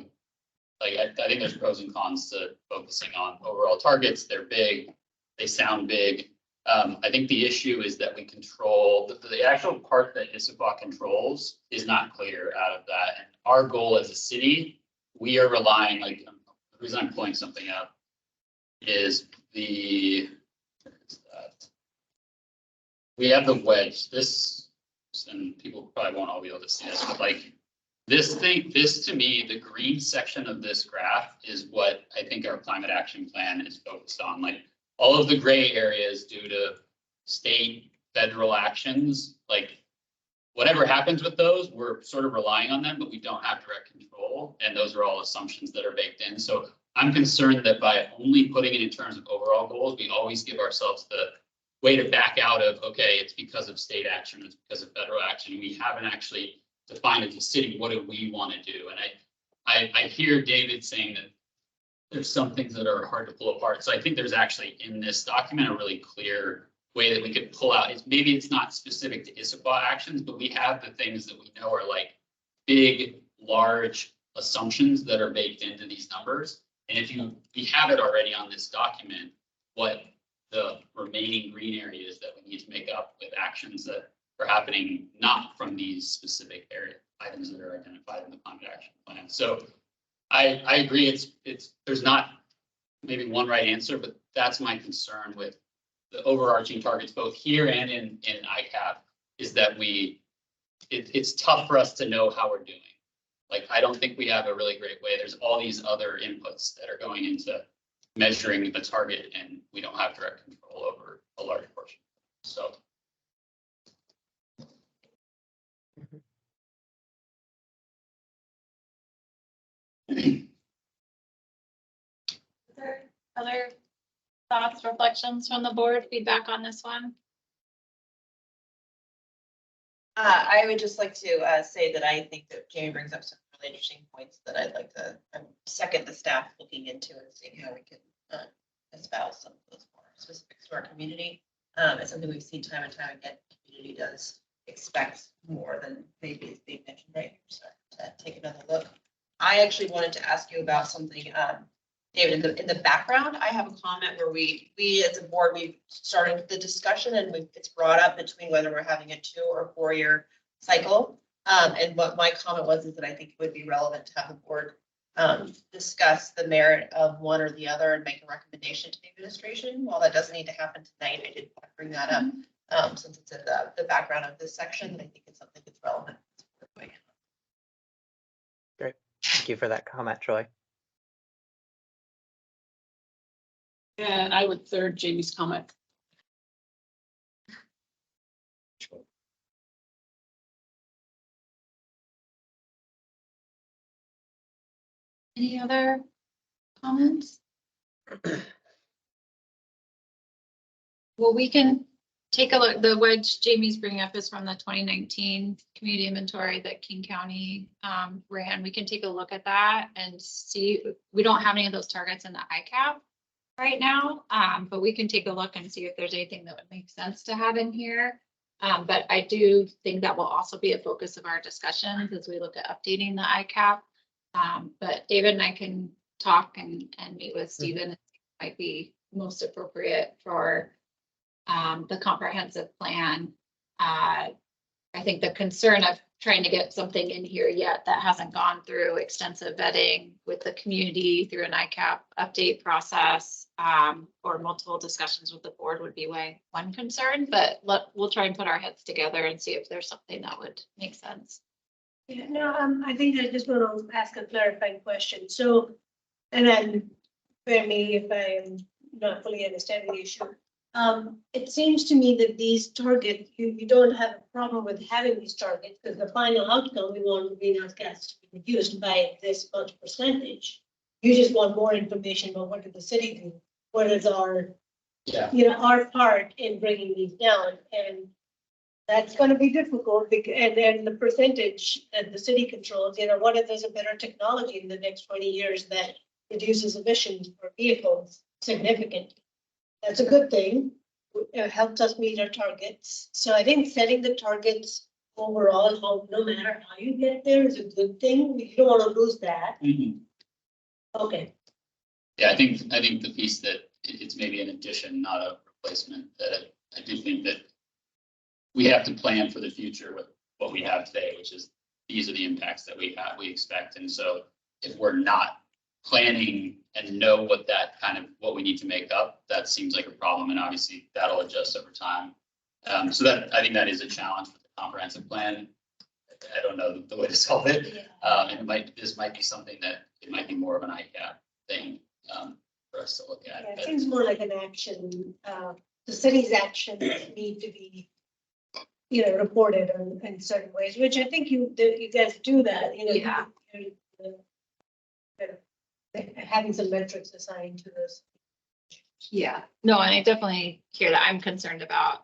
I think there's pros and cons to focusing on overall targets. They're big, they sound big. I think the issue is that we control the actual part that Issaquah controls is not clear out of that. And our goal as a city, we are relying, the reason I'm pulling something up is we have the wedge. And people probably won't all be able to see this, but this to me, the green section of this graph is what I think our climate action plan is focused on. All of the gray areas due to state, federal actions, whatever happens with those, we're sort of relying on them, but we don't have direct control. And those are all assumptions that are baked in. So I'm concerned that by only putting it in terms of overall goals, we always give ourselves the way to back out of, okay, it's because of state action, it's because of federal action. We haven't actually defined as a city, what do we want to do? And I hear David saying that there's some things that are hard to pull apart. So I think there's actually in this document a really clear way that we could pull out. Maybe it's not specific to Issaquah actions, but we have the things that we know are like big, large assumptions that are baked into these numbers. And we have it already on this document, what the remaining green areas that we need to make up with actions that are happening, not from these specific area items that are identified in the climate action plan. So I agree, there's not maybe one right answer, but that's my concern with the overarching targets, both here and in ICAP, is that it's tough for us to know how we're doing. Like, I don't think we have a really great way. There's all these other inputs that are going into measuring the target, and we don't have direct control over a large portion. So. Other thoughts, reflections from the board, feedback on this one? I would just like to say that I think that Jamie brings up some really interesting points that I'd like to second the staff looking into and seeing how we can espouse some of those more specifics to our community. It's something we've seen time and time again. The community does expect more than maybe is being mentioned right here. So to take another look. I actually wanted to ask you about something, David, in the background. I have a comment where we as a board, we've started the discussion and it's brought up between whether we're having a 2 or 4 year cycle. And what my comment was is that I think it would be relevant to have the board discuss the merit of one or the other and make a recommendation to the administration. While that doesn't need to happen tonight, I did want to bring that up since it's in the background of this section. And I think it's something that's relevant. Great. Thank you for that comment, Troy. And I would third Jamie's comment. Any other comments? Well, we can take a look. The wedge Jamie's bringing up is from the 2019 community inventory that King County ran. We can take a look at that and see. We don't have any of those targets in the ICAP right now, but we can take a look and see if there's anything that would make sense to have in here. But I do think that will also be a focus of our discussions as we look at updating the ICAP. But David and I can talk and meet with Stephen. It might be most appropriate for the comprehensive plan. I think the concern of trying to get something in here yet that hasn't gone through extensive vetting with the community through an ICAP update process or multiple discussions with the board would be one concern, but we'll try and put our heads together and see if there's something that would make sense. Yeah, no, I think I just want to ask a clarifying question. So, and then bear me if I am not fully understanding the issue. It seems to me that these targets, you don't have a problem with having these targets because the final outcome, we want greenhouse gas to be reduced by this much percentage. You just want more information about what did the city do? What is our, our part in bringing these down? And that's going to be difficult. And then the percentage that the city controls, what if there's a better technology in the next 20 years that reduces emissions for vehicles significantly? That's a good thing. It helps us meet our targets. So I think setting the targets overall, no matter how you get there, is a good thing. You don't want to lose that. Mm-hmm. Okay. Yeah, I think the piece that it's maybe an addition, not a replacement, that I do think that we have to plan for the future with what we have today, which is these are the impacts that we expect. And so if we're not planning and know what we need to make up, that seems like a problem. And obviously that'll adjust over time. So that I think that is a challenge with the comprehensive plan. I don't know the way to solve it. And this might be something that it might be more of an ICAP thing for us to look at. Yeah, it seems more like an action. The city's actions need to be, reported in certain ways, which I think you guys do that. Having some metrics assigned to this. Yeah, no, and I definitely hear that. I'm concerned about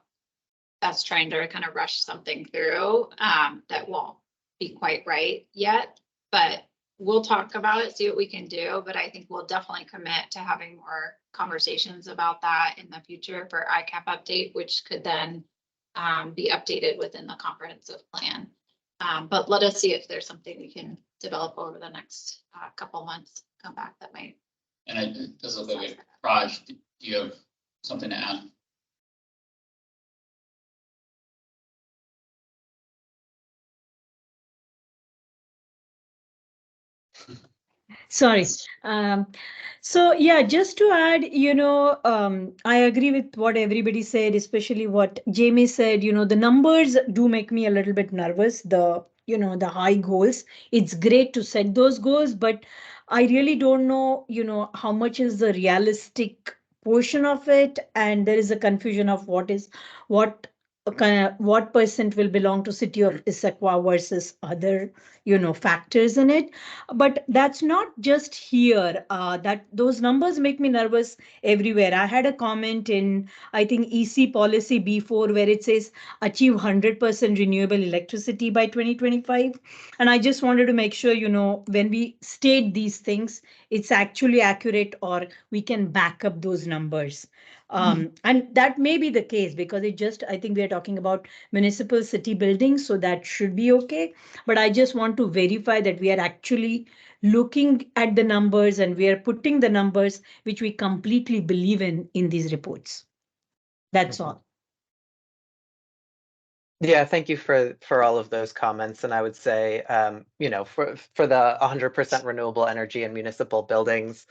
us trying to kind of rush something through that won't be quite right yet. But we'll talk about it, see what we can do. But I think we'll definitely commit to having more conversations about that in the future for ICAP update, which could then be updated within the comprehensive plan. But let us see if there's something we can develop over the next couple months, come back that might. And it does look like Raj, do you have something to add? Sorry. So yeah, just to add, I agree with what everybody said, especially what Jamie said. The numbers do make me a little bit nervous. The high goals. It's great to set those goals, but I really don't know, how much is the realistic portion of it, and there is a confusion of what what percent will belong to city of Issaquah versus other, factors in it. But that's not just here. That those numbers make me nervous everywhere. I had a comment in, I think, EC policy B4 where it says achieve 100% renewable electricity by 2025. And I just wanted to make sure, when we state these things, it's actually accurate or we can back up those numbers. And that may be the case because I think we are talking about municipal city buildings, so that should be okay. But I just want to verify that we are actually looking at the numbers and we are putting the numbers which we completely believe in these reports. That's all. Yeah, thank you for all of those comments. And I would say, for the 100% renewable energy in municipal buildings,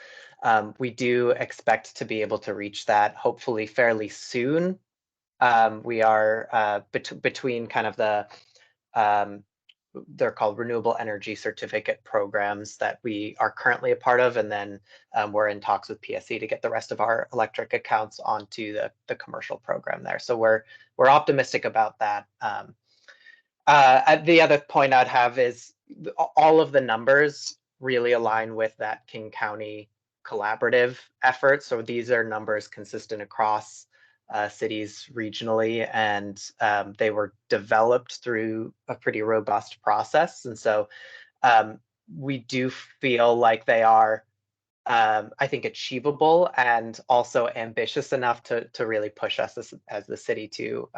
we do expect to be able to reach that hopefully fairly soon. We are between kind of the they're called renewable energy certificate programs that we are currently a part of, and then we're in talks with PSC to get the rest of our electric accounts onto the commercial program there. So we're optimistic about that. The other point I'd have is all of the numbers really align with that King County collaborative effort. So these are numbers consistent across cities regionally, and they were developed through a pretty robust process. And so we do feel like they are, I think, achievable and also ambitious enough to really push us as the city to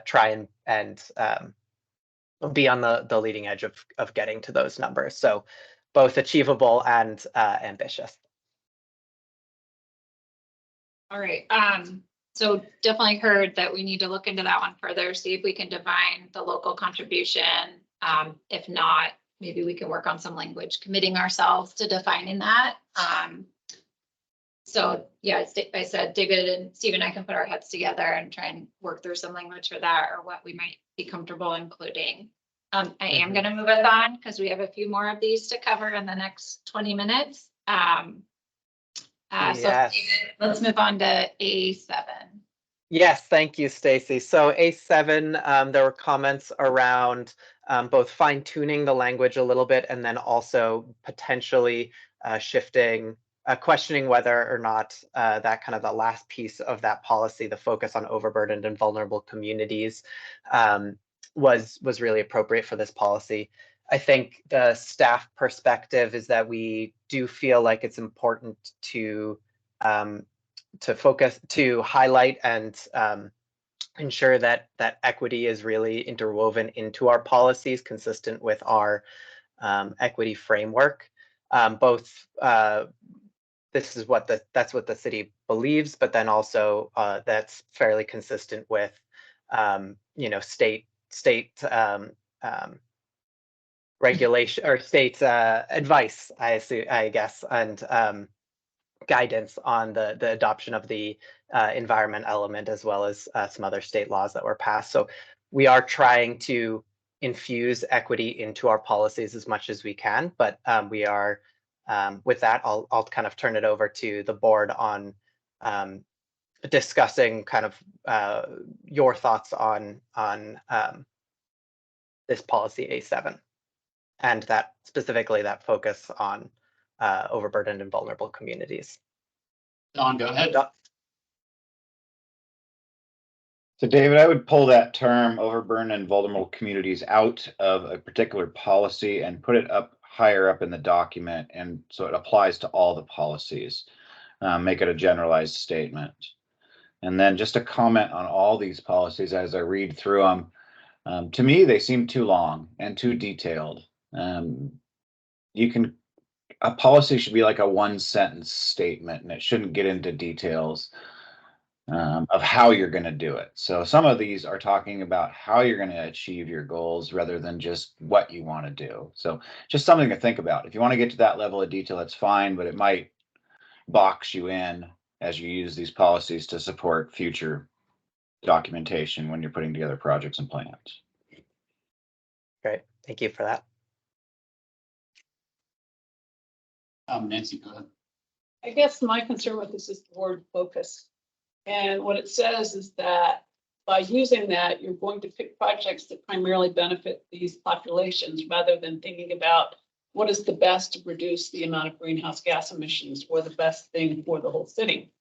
try and be on the leading edge of getting to those numbers. So both achievable and ambitious. All right, so definitely heard that we need to look into that one further, see if we can define the local contribution. If not, maybe we can work on some language committing ourselves to defining that. So yeah, as I said, David and Steve and I can put our heads together and try and work through some language for that or what we might be comfortable including. I am going to move us on because we have a few more of these to cover in the next 20 minutes. So Yes. David, let's move on to A7. Yes, thank you, Stacy. So A7, there were comments around both fine tuning the language a little bit and then also potentially questioning whether or not that kind of the last piece of that policy, the focus on overburdened and vulnerable communities, was really appropriate for this policy. I think the staff perspective is that we do feel like it's important to focus, to highlight and ensure that equity is really interwoven into our policies, consistent with our equity framework. This is that's what the city believes, but then also that's fairly consistent with state regulation or state advice, I guess, and guidance on the adoption of the environment element, as well as some other state laws that were passed. So we are trying to infuse equity into our policies as much as we can, but we are, with that, I'll kind of turn it over to the board on discussing kind of your thoughts on this policy A7 and that specifically that focus on overburdened and vulnerable communities. Don, go ahead. So David, I would pull that term overburdened and vulnerable communities out of a particular policy and put it up higher up in the document. And so it applies to all the policies. Make it a generalized statement. And then just a comment on all these policies as I read through them. To me, they seem too long and too detailed. A policy should be like a one sentence statement and it shouldn't get into details of how you're going to do it. So some of these are talking about how you're going to achieve your goals rather than just what you want to do. So just something to think about. If you want to get to that level of detail, that's fine, but it might box you in as you use these policies to support future documentation when you're putting together projects and plans. Great, thank you for that. Nancy, go ahead. I guess my concern with this is the word focus. And what it says is that by using that, you're going to pick projects that primarily benefit these populations rather than thinking about what is the best to reduce the amount of greenhouse gas emissions or the best thing for the whole city.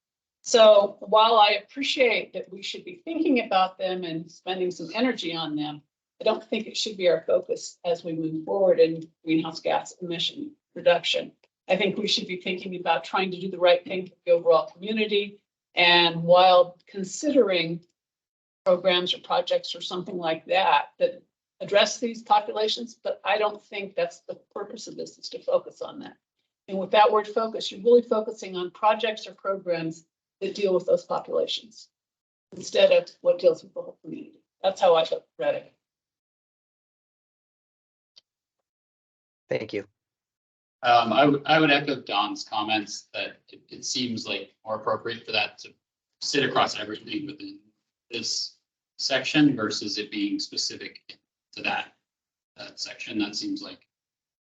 So while I appreciate that we should be thinking about them and spending some energy on them, I don't think it should be our focus as we move forward in greenhouse gas emission reduction. I think we should be thinking about trying to do the right thing for the overall community. And while considering programs or projects or something like that, that address these populations, but I don't think that's the purpose of this, is to focus on that. And with that word focus, you're really focusing on projects or programs that deal with those populations instead of what deals with the whole community. That's how I read it. Thank you. I would echo Don's comments that it seems like more appropriate for that to sit across everything within this section versus it being specific to that section. That seems like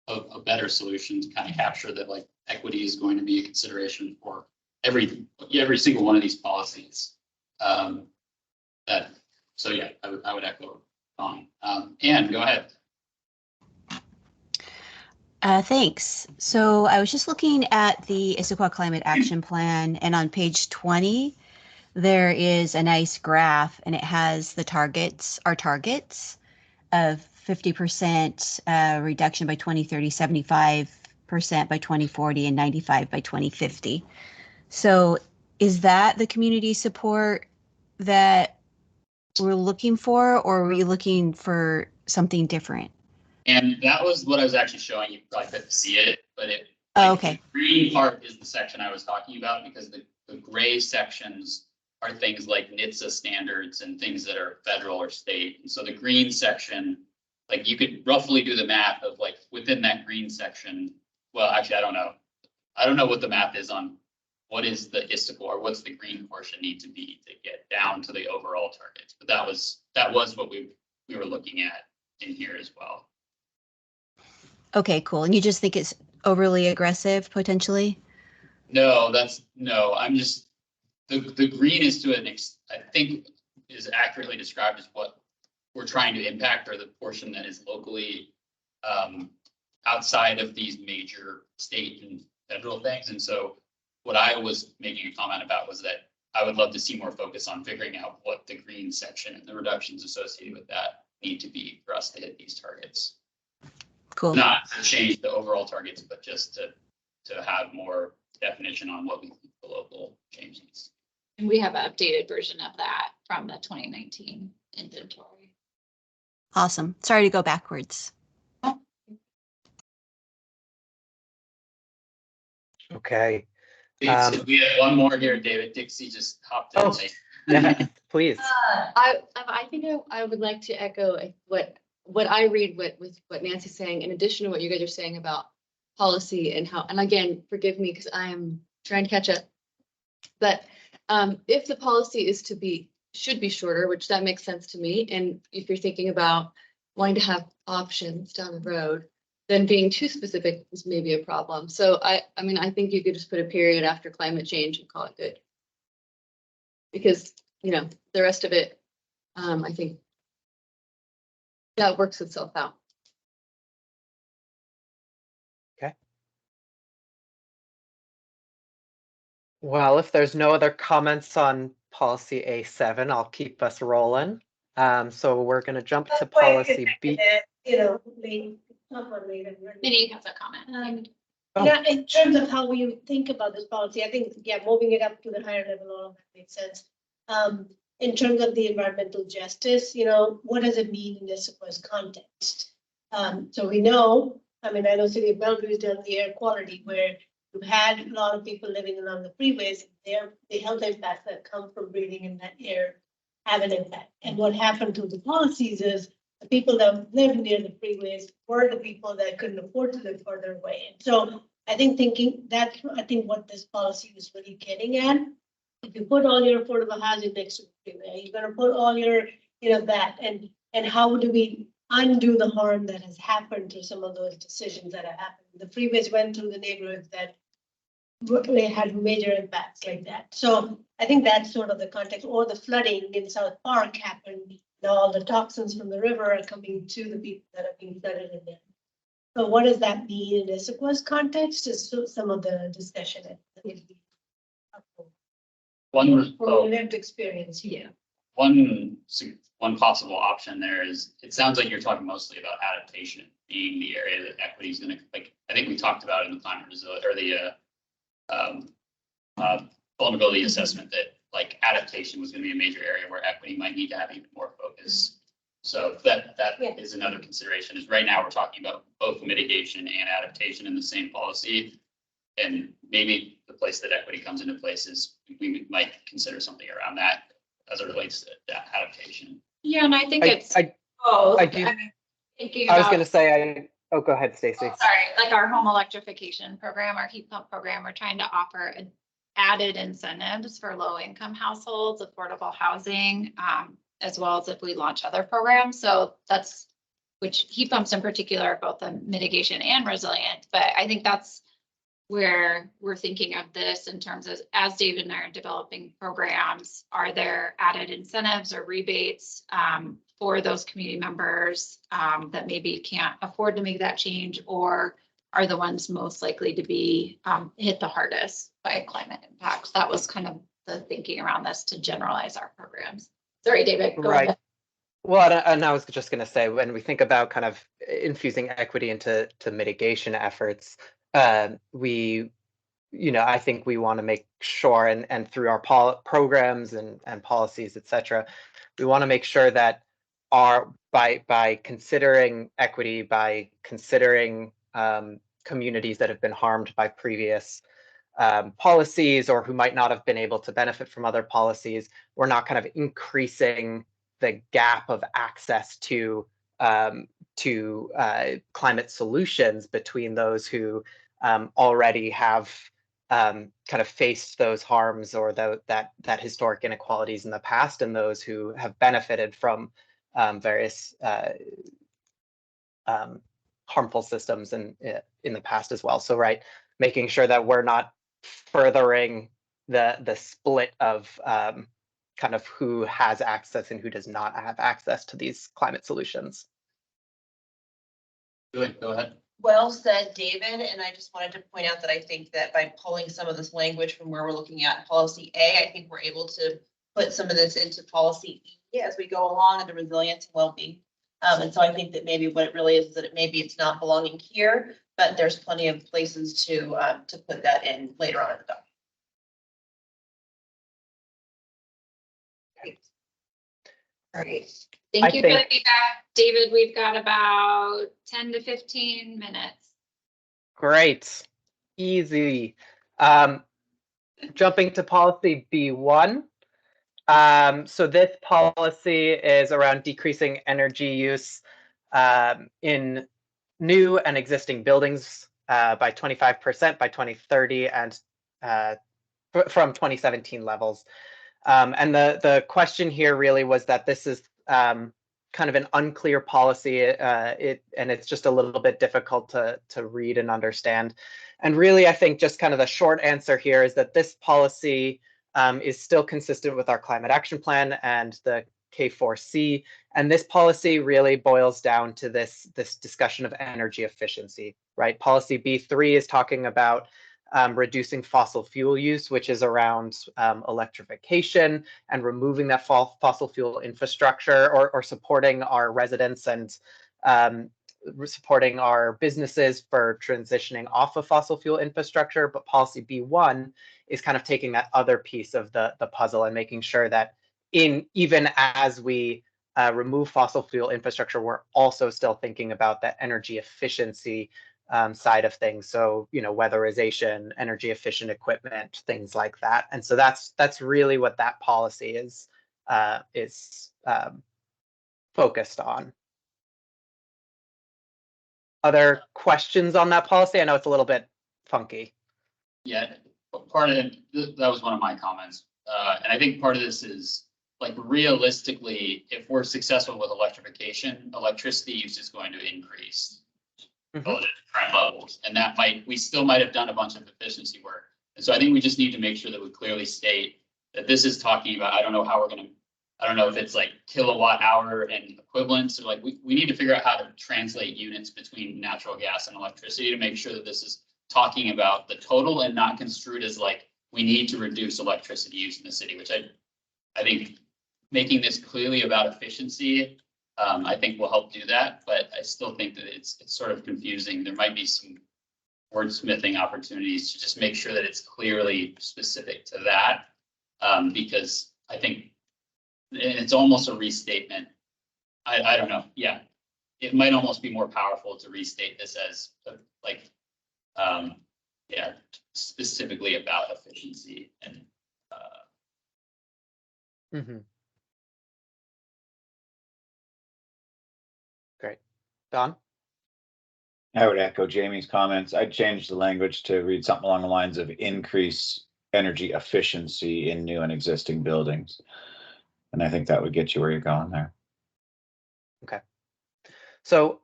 a better solution to kind of capture that like equity is going to be a consideration for every single one of these policies. So yeah, I would echo Don. Anne, go ahead. Thanks. So I was just looking at the Issaquah Climate Action Plan, and on page 20, there is a nice graph, and it has the targets, our targets of 50% reduction by 2030, 75% by 2040, and 95% by 2050. So is that the community support that we're looking for, or are we looking for something different? And that was what I was actually showing you. Probably couldn't see it, but it. Oh, okay. The green part is the section I was talking about because the gray sections are things like NHTSA standards and things that are federal or state. And so the green section, like you could roughly do the math of like within that green section. Well, actually, I don't know. I don't know what the math is on what is the Issaquah or what's the green portion need to be to get down to the overall targets. But that was what we were looking at in here as well. Okay, cool. And you just think it's overly aggressive potentially? No, I'm just, the green is to I think is accurately described as what we're trying to impact, or the portion that is locally outside of these major state and federal things. And so what I was making a comment about was that I would love to see more focus on figuring out what the green section and the reductions associated with that need to be for us to hit these targets. Cool. Not to change the overall targets, but just to have more definition on what we think the local change needs. And we have an updated version of that from the 2019 inventory. Awesome. Sorry to go backwards. Okay. We have one more here, David. Dixie just hopped in. Oh. Yeah, please. I think I would like to echo what I read with what Nancy's saying, in addition to what you guys are saying about policy and how, and again, forgive me because I am trying to catch up. But if the policy should be shorter, which that makes sense to me. And if you're thinking about wanting to have options down the road, then being too specific is maybe a problem. So I mean, I think you could just put a period after climate change and call it good. Because, the rest of it, I think that works itself out. Okay. Well, if there's no other comments on policy A7, I'll keep us rolling. So we're going to jump to policy B. You know, someone later. Minnie has a comment. Oh. Yeah, in terms of how we think about this policy, I think, yeah, moving it up to the higher level, all of that makes sense. In terms of the environmental justice, you know, what does it mean in this context? So we know, I mean, I know City of Bellevue has done the air quality where you've had a lot of people living along the freeways, the health impacts that come from breathing in that air have an impact. And what happened to the policies is the people that live near the freeways were the people that couldn't afford to live further away. And so I think I think what this policy is really getting at. If you put all your affordable housing next to the freeway, you're gonna put all your, you know, that, and how do we undo the harm that has happened to some of those decisions that have happened? The freeways went through the neighborhoods that they had major impacts like that. So I think that's sort of the context, or the flooding in South Park happened. Now all the toxins from the river are coming to the people that are being flooded in there. So what does that mean in Issaquah's context is some of the discussion. One, From lived experience here. one possible option there is, it sounds like you're talking mostly about adaptation being the area that equity is gonna, like, I think we talked about in the climate resilience or the vulnerability assessment that like adaptation was gonna be a major area where equity might need to have even more focus. So that Yeah. is another consideration, is right now we're talking about both mitigation and adaptation in the same policy. And maybe the place that equity comes into place is we might consider something around that as it relates to that adaptation. Yeah, and I think I- it's I- both. I do- mean, thinking I was about- going to say, oh, go ahead, Stacy. Sorry, like our home electrification program, our heat pump program, we're trying to offer added incentives for low income households, affordable housing, as well as if we launch other programs. So that's, which heat pumps in particular are both a mitigation and resilient, but I think that's where we're thinking of this in terms of, as David and I are developing programs, are there added incentives or rebates for those community members that maybe can't afford to make that change, or are the ones most likely to be hit the hardest by climate impacts? That was kind of the thinking around this to generalize our programs. Sorry, David. Go Right. ahead. Well, and I was just going to say, when we think about kind of infusing equity into mitigation efforts, we, you know, I think we want to make sure, and through our programs and policies, et cetera, we want to make sure that by considering equity, by considering communities that have been harmed by previous policies or who might not have been able to benefit from other policies, we're not kind of increasing the gap of access to climate solutions between those who already have kind of faced those harms or that historic inequalities in the past, and those who have benefited from various harmful systems in the past as well. So, right, making sure that we're not furthering the split of kind of who has access and who does not have access to these climate solutions. Go ahead. Well said, David. And I just wanted to point out that I think that by pulling some of this language from where we're looking at policy A, I think we're able to put some of this into policy E as we go along, and the resilience and well-being. And so I think that maybe what it really is that maybe it's not belonging here, but there's plenty of places to put that in later on in the document. Great. Thank you for think- the feedback. David, we've got about 10 to 15 minutes. Great, easy. Jumping to policy B1. So this policy is around decreasing energy use in new and existing buildings by 25% by 2030 and from 2017 levels. And the question here really was that this is kind of an unclear policy, and it's just a little bit difficult to read and understand. And really, I think just kind of the short answer here is that this policy is still consistent with our climate action plan and the K4C. And this policy really boils down to this discussion of energy efficiency, right? Policy B3 is talking about reducing fossil fuel use, which is around electrification and removing that fossil fuel infrastructure, or supporting our residents and supporting our businesses for transitioning off of fossil fuel infrastructure. But policy B1 is kind of taking that other piece of the puzzle and making sure that even as we remove fossil fuel infrastructure, we're also still thinking about that energy efficiency side of things. So, weatherization, energy efficient equipment, things like that. And so that's really what that policy is focused on. Other questions on that policy? I know it's a little bit funky. Yeah, part of it, that was one of my comments. And I think part of this is, like, realistically, if we're successful with electrification, electricity use is going to increase relative to current levels. And we still might have done a bunch of efficiency work. And so I think we just need to make sure that we clearly state that this is talking about, I don't know if it's like kilowatt hour and equivalents, or like, we need to figure out how to translate units between natural gas and electricity to make sure that this is talking about the total and not construed as like, we need to reduce electricity use in the city, which I think making this clearly about efficiency, I think will help do that, but I still think that it's sort of confusing. There might be some wordsmithing opportunities to just make sure that it's clearly specific to that, because I think it's almost a restatement. I don't know. Yeah, it might almost be more powerful to restate this as specifically about efficiency and. Great. Don? I would echo Jamie's comments. I'd change the language to read something along the lines of increase energy efficiency in new and existing buildings. And I think that would get you where you're going there. Okay. So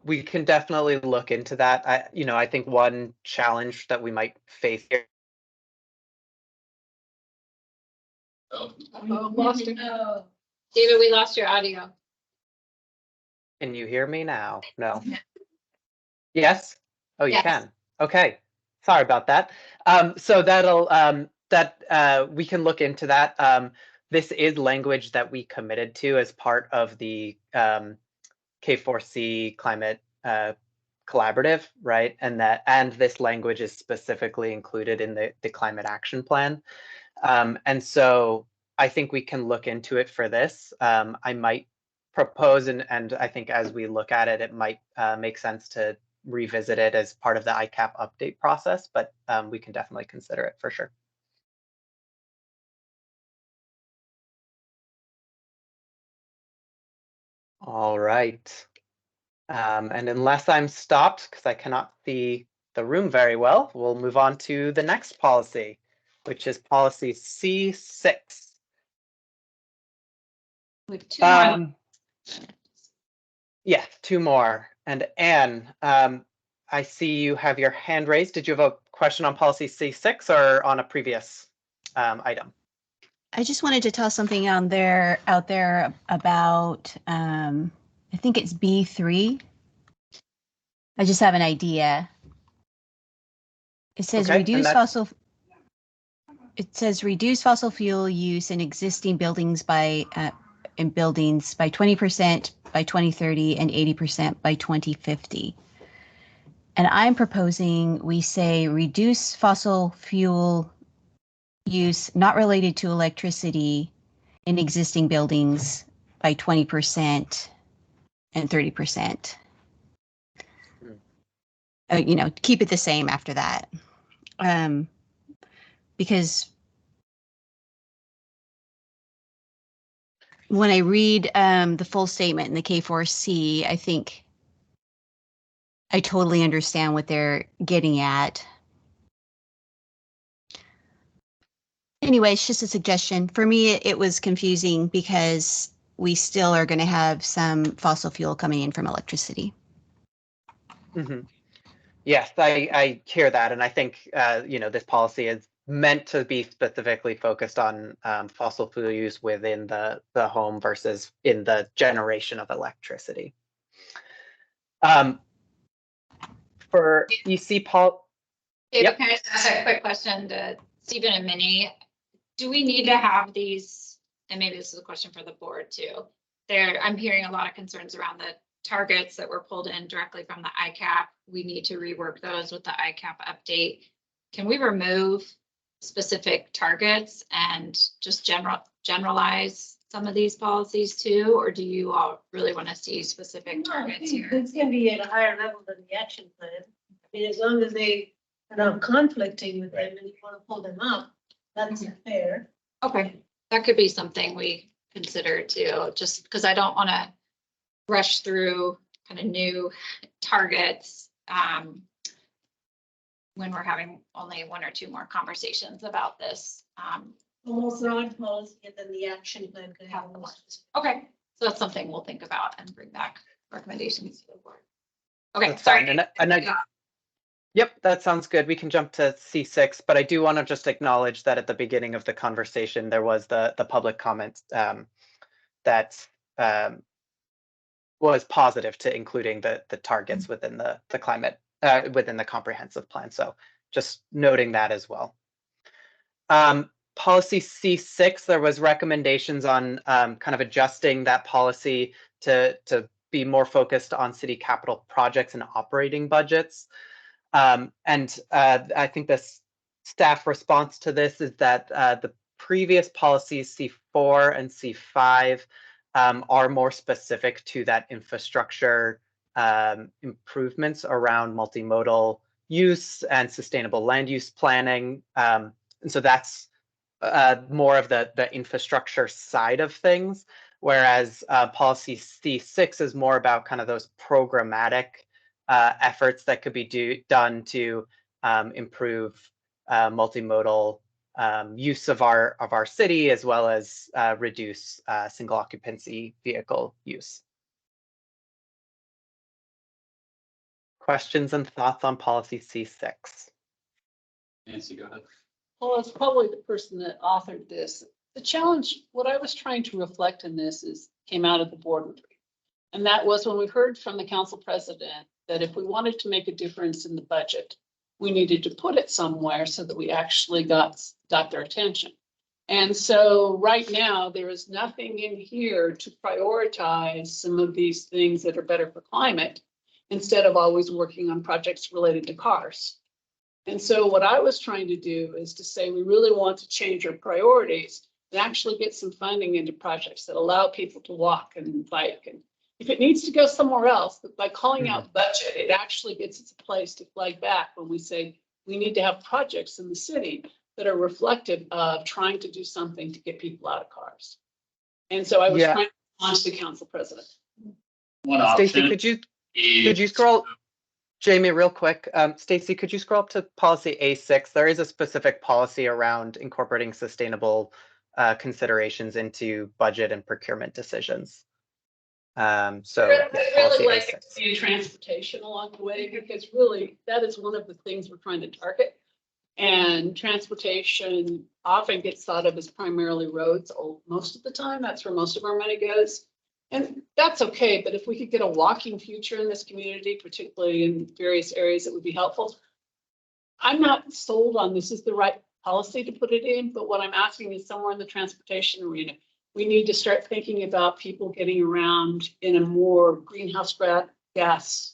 we can definitely look into that. I think one challenge that we might face here. Lost it. Oh, David, we lost your audio. Can you hear me now? No. Yes? Oh, you Yes. can. Okay. Sorry about that. So we can look into that. This is language that we committed to as part of the K4C climate collaborative, right? And this language is specifically included in the climate action plan. And so I think we can look into it for this. I might propose, and I think as we look at it, it might make sense to revisit it as part of the ICAP update process, but we can definitely consider it for sure. All right. And unless I'm stopped, because I cannot see the room very well, we'll move on to the next policy, which is policy C6. With two more. Yeah, two more. And Anne, I see you have your hand raised. Did you have a question on policy C6 or on a previous item? I just wanted to tell something out there about, I think it's B3. I just have an idea. It says reduce fossil fuel use in existing buildings by 20% by 2030 and 80% by 2050. And I'm proposing we say reduce fossil fuel use not related to electricity in existing buildings by 20% and 30%. Keep it the same after that. Because when I read the full statement in the K4C, I think I totally understand what they're getting at. Anyway, it's just a suggestion. For me, it was confusing because we still are going to have some fossil fuel coming in from electricity. Mm-hmm. Yes, I hear that. And I think, this policy is meant to be specifically focused on fossil fuel use within the home versus in the generation of electricity. For EC David, can I just ask a quick question to Stephen and Minnie? Do we need to have these, and maybe this is a question for the board too. I'm hearing a lot of concerns around the targets that were pulled in directly from the ICAP. We need to rework those with the ICAP update. Can we remove specific targets and just generalize some of these policies too? Or do you all really want to see specific targets here? It's gonna be at a higher level than the action plan. I mean, as long as they are not conflicting with them and you want to pull them up, that's fair. Okay, that could be something we consider too, just because I don't want to rush through kind of new targets when we're having only one or two more conversations about this. Almost broad policy and then the action plan could have more. Okay, so that's something we'll think about and bring back recommendations to the board. Okay, That's sorry. fine. Yep, that sounds good. We can jump to C6, but I do want to just acknowledge that at the beginning of the conversation, there was the public comment that was positive to including the targets within the climate, within the comprehensive plan. So just noting that as well. Policy C6, there was recommendations on kind of adjusting that policy to be more focused on city capital projects and operating budgets. I think the staff response to this is that the previous policies C4 and C5 are more specific to that infrastructure improvements around multimodal use and sustainable land use planning. And so that's more of the infrastructure side of things, whereas policy C6 is more about kind of those programmatic efforts that could be done to improve multimodal use of our city, as well as reduce single occupancy vehicle use. Questions and thoughts on policy C6? Nancy, go ahead. Well, it's probably the person that authored this. The challenge, what I was trying to reflect in this came out of the board retreat. And that was when we heard from the council president that if we wanted to make a difference in the budget, we needed to put it somewhere so that we actually got their attention. And so right now, there is nothing in here to prioritize some of these things that are better for climate, instead of always working on projects related to cars. And so what I was trying to do is to say, we really want to change our priorities and actually get some funding into projects that allow people to walk and bike. And if it needs to go somewhere else, but by calling out budget, it actually gets its place to flag back when we say we need to have projects in the city that are reflective of trying to do something to get people out of cars. And so I was trying to launch the council president. One option. Stacey, could you scroll, Jamie, real quick? Stacey, could you scroll up to policy A6? There is a specific policy around incorporating sustainable considerations into budget and procurement decisions. I really like to see transportation along the way, because really that is one of the things we're trying to target. And transportation often gets thought of as primarily roads, most of the time. That's where most of our money goes. And that's okay, but if we could get a walking future in this community, particularly in various areas, it would be helpful. I'm not sold on this is the right policy to put it in, but what I'm asking is somewhere in the transportation arena, we need to start thinking about people getting around in a more greenhouse gas,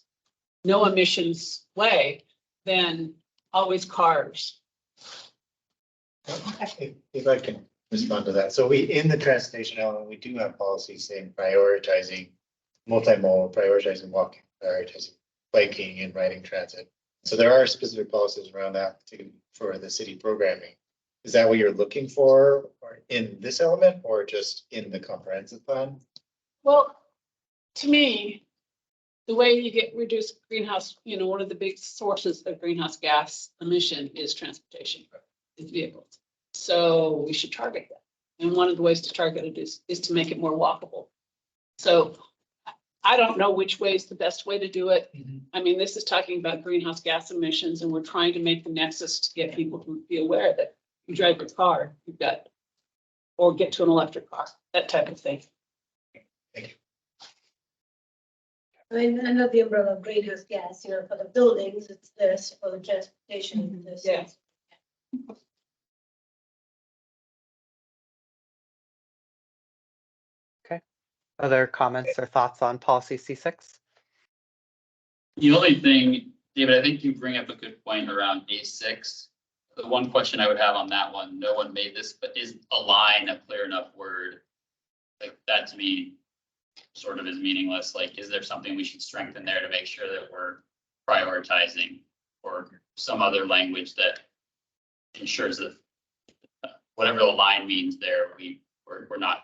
no emissions way than always cars. If I can respond to that. So in the transportation element, we do have policies saying prioritizing multimodal, prioritizing walking, prioritizing biking and riding transit. So there are specific policies around that for the city programming. Is that what you're looking for or in this element, or just in the comprehensive plan? Well, to me, the way you get reduced greenhouse, one of the big sources of greenhouse gas emission is transportation, is vehicles. So we should target that. And one of the ways to target it is to make it more walkable. So I don't know which way is the best way to do it. I mean, this is talking about greenhouse gas emissions, and we're trying to make the nexus to get people to be aware that you drive your car, you've got, or get to an electric car, that type of thing. Thank you. I mean, under the umbrella of greenhouse gas, for the buildings, it's this, for the transportation, it's this. Yeah. Other comments or thoughts on policy C6? The only thing, David, I think you bring up a good point around A6. The one question I would have on that one, no one made this, but is align a clear enough word? Like that to me sort of is meaningless. Like, is there something we should strengthen there to make sure that we're prioritizing or some other language that ensures that whatever the line means there, we're not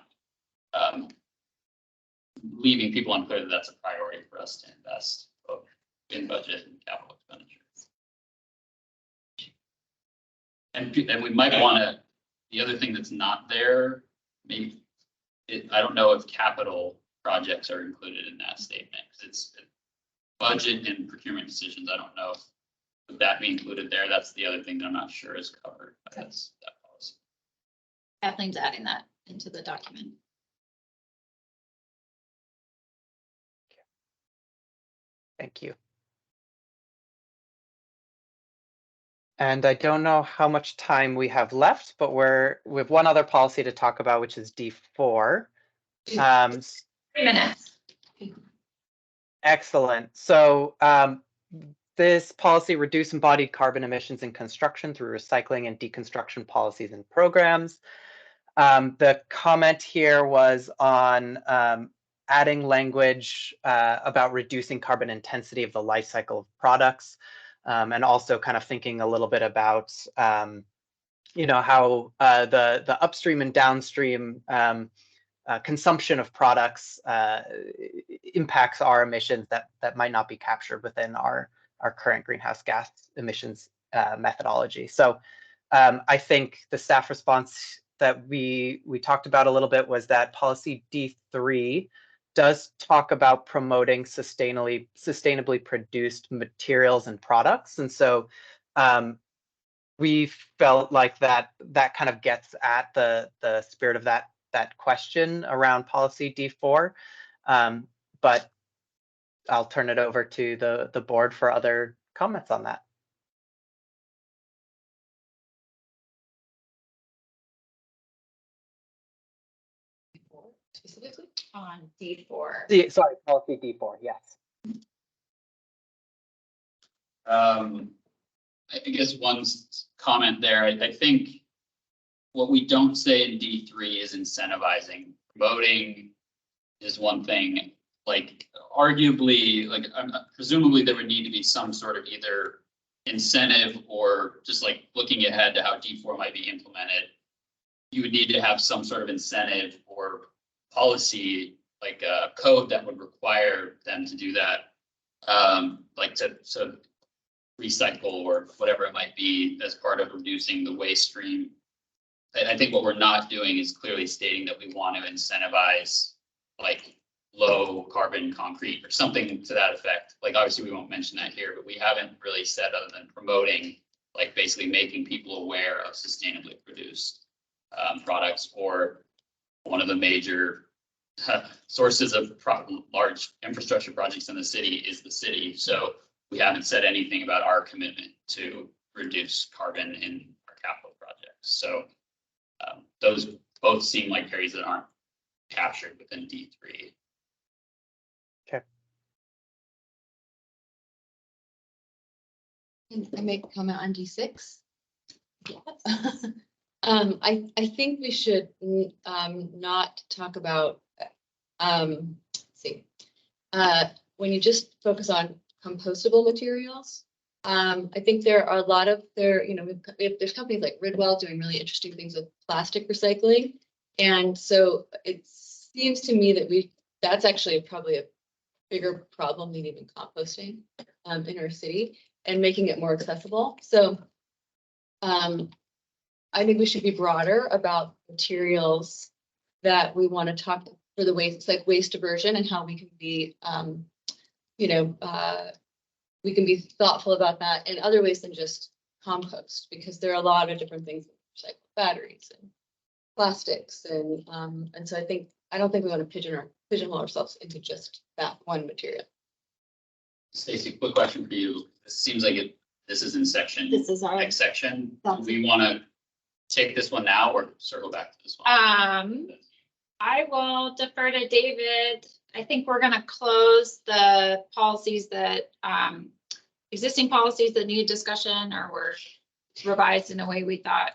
leaving people unclear that that's a priority for us to invest both in budget and capital expenditures. And we might want to, the other thing that's not there, maybe, I don't know if capital projects are included in that statement, because it's budget and procurement decisions. I don't know if would that be included there. That's the other thing that I'm not sure is covered by that policy. Kathleen's adding that into the document. Thank you. And I don't know how much time we have left, but we have one other policy to talk about, which is D4. 3 minutes. Excellent. So this policy reduce embodied carbon emissions in construction through recycling and deconstruction policies and programs. The comment here was on adding language about reducing carbon intensity of the life cycle of products, and also kind of thinking a little bit about how the upstream and downstream consumption of products impacts our emissions that might not be captured within our current greenhouse gas emissions methodology. So I think the staff response that we talked about a little bit was that policy D3 does talk about promoting sustainably produced materials and products. And so we felt like that kind of gets at the spirit of that question around policy D4. But I'll turn it over to the board for other comments on that. Specifically on D4. Sorry, policy D4, yes. I guess one comment there, I think what we don't say in D3 is incentivizing. Promoting is one thing, like arguably, like presumably there would need to be some sort of either incentive or just like looking ahead to how D4 might be implemented. You would need to have some sort of incentive or policy, like a code that would require them to do that, like to recycle or whatever it might be as part of reducing the waste stream. I think what we're not doing is clearly stating that we want to incentivize like low carbon concrete or something to that effect. Like obviously we won't mention that here, but we haven't really said other than promoting, like basically making people aware of sustainably produced products, or one of the major sources of large infrastructure projects in the city is the city. So we haven't said anything about our commitment to reduce carbon in our capital projects. So those both seem like areas that aren't captured within D3. Okay. Can I make a comment on D6? Yes. I think we should not talk about, when you just focus on compostable materials. I think there are a lot of there's companies like Ridwell doing really interesting things with plastic recycling. And so it seems to me that that's actually probably a bigger problem than even composting in our city and making it more accessible. So I think we should be broader about materials that we want to talk for the waste, like waste diversion, and how we can be, we can be thoughtful about that in other ways than just compost, because there are a lot of different things, like batteries and plastics, and so I don't think we want to pigeonhole ourselves into just that one material. Stacy, quick question for you. It seems like this is in section, This is our, next section. Do That's- we want to take this one now or circle back to this one? I will defer to David. I think we're gonna close the policies that, existing policies that need discussion or were revised in a way we thought,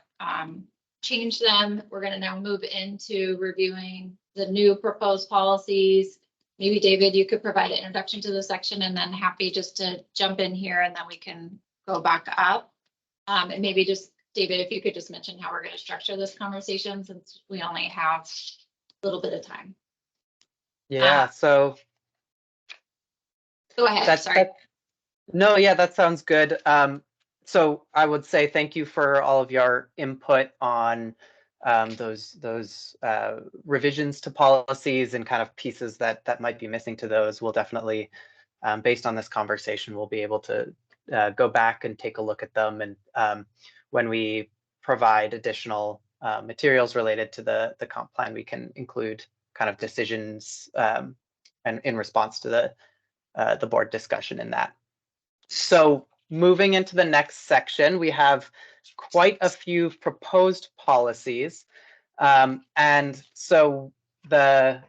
change them. We're gonna now move into reviewing the new proposed policies. Maybe David, you could provide an introduction to the section and then happy just to jump in here and then we can go back up. And maybe just, David, if you could just mention how we're gonna structure this conversation since we only have a little bit of time. Yeah, so Go ahead, that's, sorry. no, yeah, that sounds good. So I would say thank you for all of your input on those revisions to policies and kind of pieces that might be missing to those. We'll definitely, based on this conversation, we'll be able to go back and take a look at them. And when we provide additional materials related to the comp plan, we can include kind of decisions and in response to the board discussion in that. So moving into the next section, we have quite a few proposed policies. And so the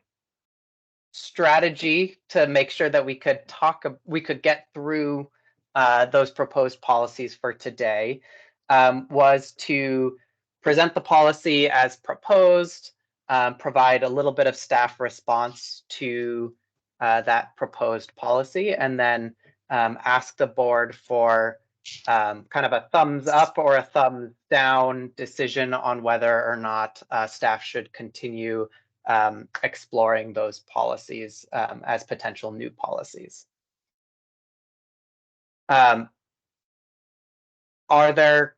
strategy to make sure that we could get through those proposed policies for today was to present the policy as proposed, provide a little bit of staff response to that proposed policy, and then ask the board for kind of a thumbs up or a thumbs down decision on whether or not staff should continue exploring those policies as potential new policies. Are there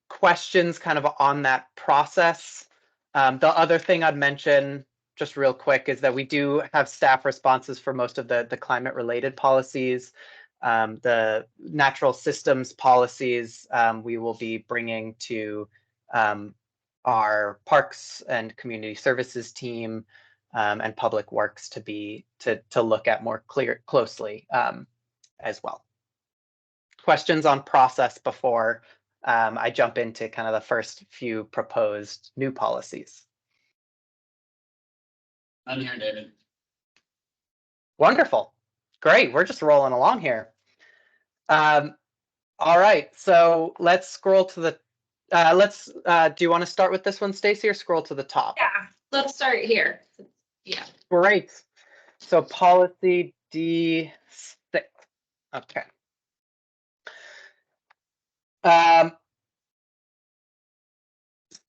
questions kind of on that process? The other thing I'd mention just real quick is that we do have staff responses for most of the climate related policies. The natural systems policies we will be bringing to our parks and community services team and public works to look at more closely as well. Questions on process before I jump into kind of the first few proposed new policies? I'm here, David. Wonderful. Great. We're just rolling along here. All right. So let's scroll to the, do you want to start with this one, Stacy, or scroll to the top? Yeah, let's start here. Yeah. Great. So policy D6. Okay.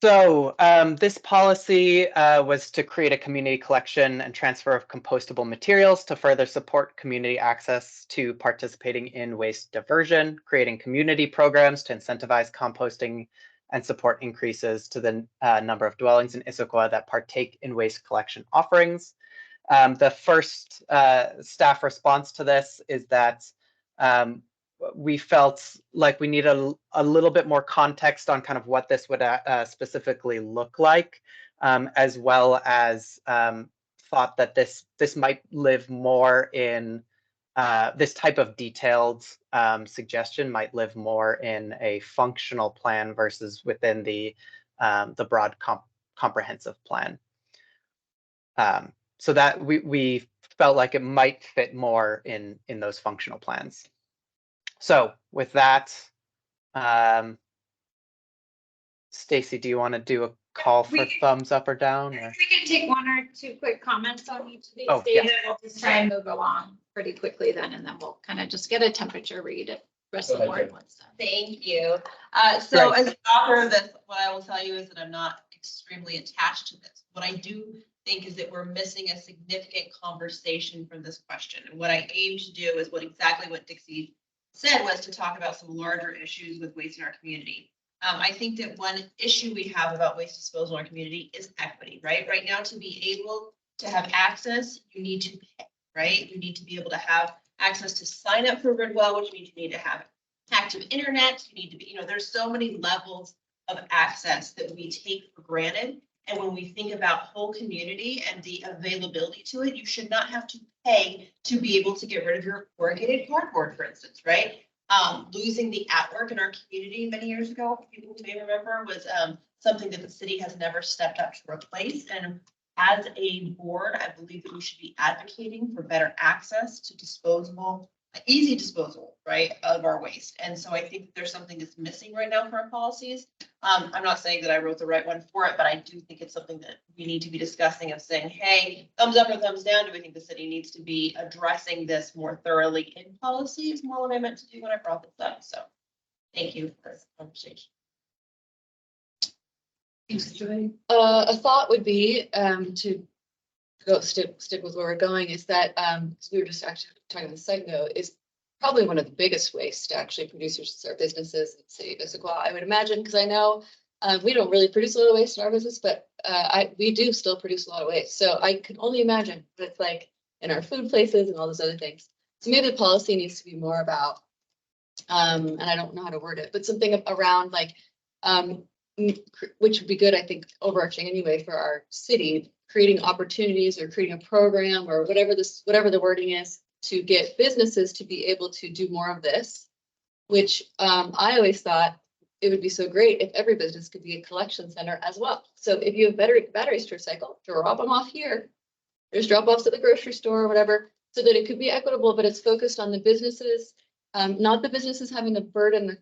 So this policy was to create a community collection and transfer of compostable materials to further support community access to participating in waste diversion, creating community programs to incentivize composting and support increases to the number of dwellings in Issaquah that partake in waste collection offerings. The first staff response to this is that we felt like we need a little bit more context on kind of what this would specifically look like, as well as thought that this might live more in this type of detailed suggestion might live more in a functional plan versus within the broad comprehensive plan. So that we felt like it might fit more in those functional plans. So with that, Stacy, do you want to do a call for thumbs up or down? Or? We can take one or two quick comments on each of these. Oh, David. yeah. We'll just try and move along pretty quickly then, and then we'll kind of just get a temperature read if the rest of the Go ahead, board wants to. Thank you. So Right. as the author of this, what I will tell you is that I'm not extremely attached to this. What I do think is that we're missing a significant conversation from this question. And what I aim to do is exactly what Dixie said, was to talk about some larger issues with waste in our community. I think that one issue we have about waste disposal in our community is equity, right? Right now, to be able to have access, you need to pay, right? You need to be able to have access to sign up for GridWell, which means you need to have active internet. You need to be, there's so many levels of access that we take for granted. And when we think about whole community and the availability to it, you should not have to pay to be able to get rid of your corrugated cardboard, for instance, right? Losing the at-work in our community many years ago, people may remember, was something that the city has never stepped up to replace. And as a board, I believe that we should be advocating for better access to disposable, easy disposal, right, of our waste. And so I think there's something that's missing right now for our policies. I'm not saying that I wrote the right one for it, but I do think it's something that we need to be discussing, of saying, hey, thumbs up or thumbs down. Do we think the city needs to be addressing this more thoroughly in policy? Is more what I meant to do when I brought this up. So thank you for this conversation. A thought would be to go stick with where we're going is that 'cause we were just actually talking about a second ago, is probably one of the biggest waste to actually producers or businesses in the city of Issaquah, I would imagine, because I know we don't really produce a lot of waste in our business, but we do still produce a lot of waste. So I can only imagine what it's like in our food places and all those other things. So maybe the policy needs to be more about, and I don't know how to word it, but something around like, which would be good, I think, overarching anyway for our city, creating opportunities or creating a program or whatever the wording is to get businesses to be able to do more of this, which I always thought it would be so great if every business could be a collection center as well. So if you have batteries to recycle, drop them off here. There's drop-offs at the grocery store or whatever, so that it could be equitable, but it's focused on the businesses, not the businesses having to burden the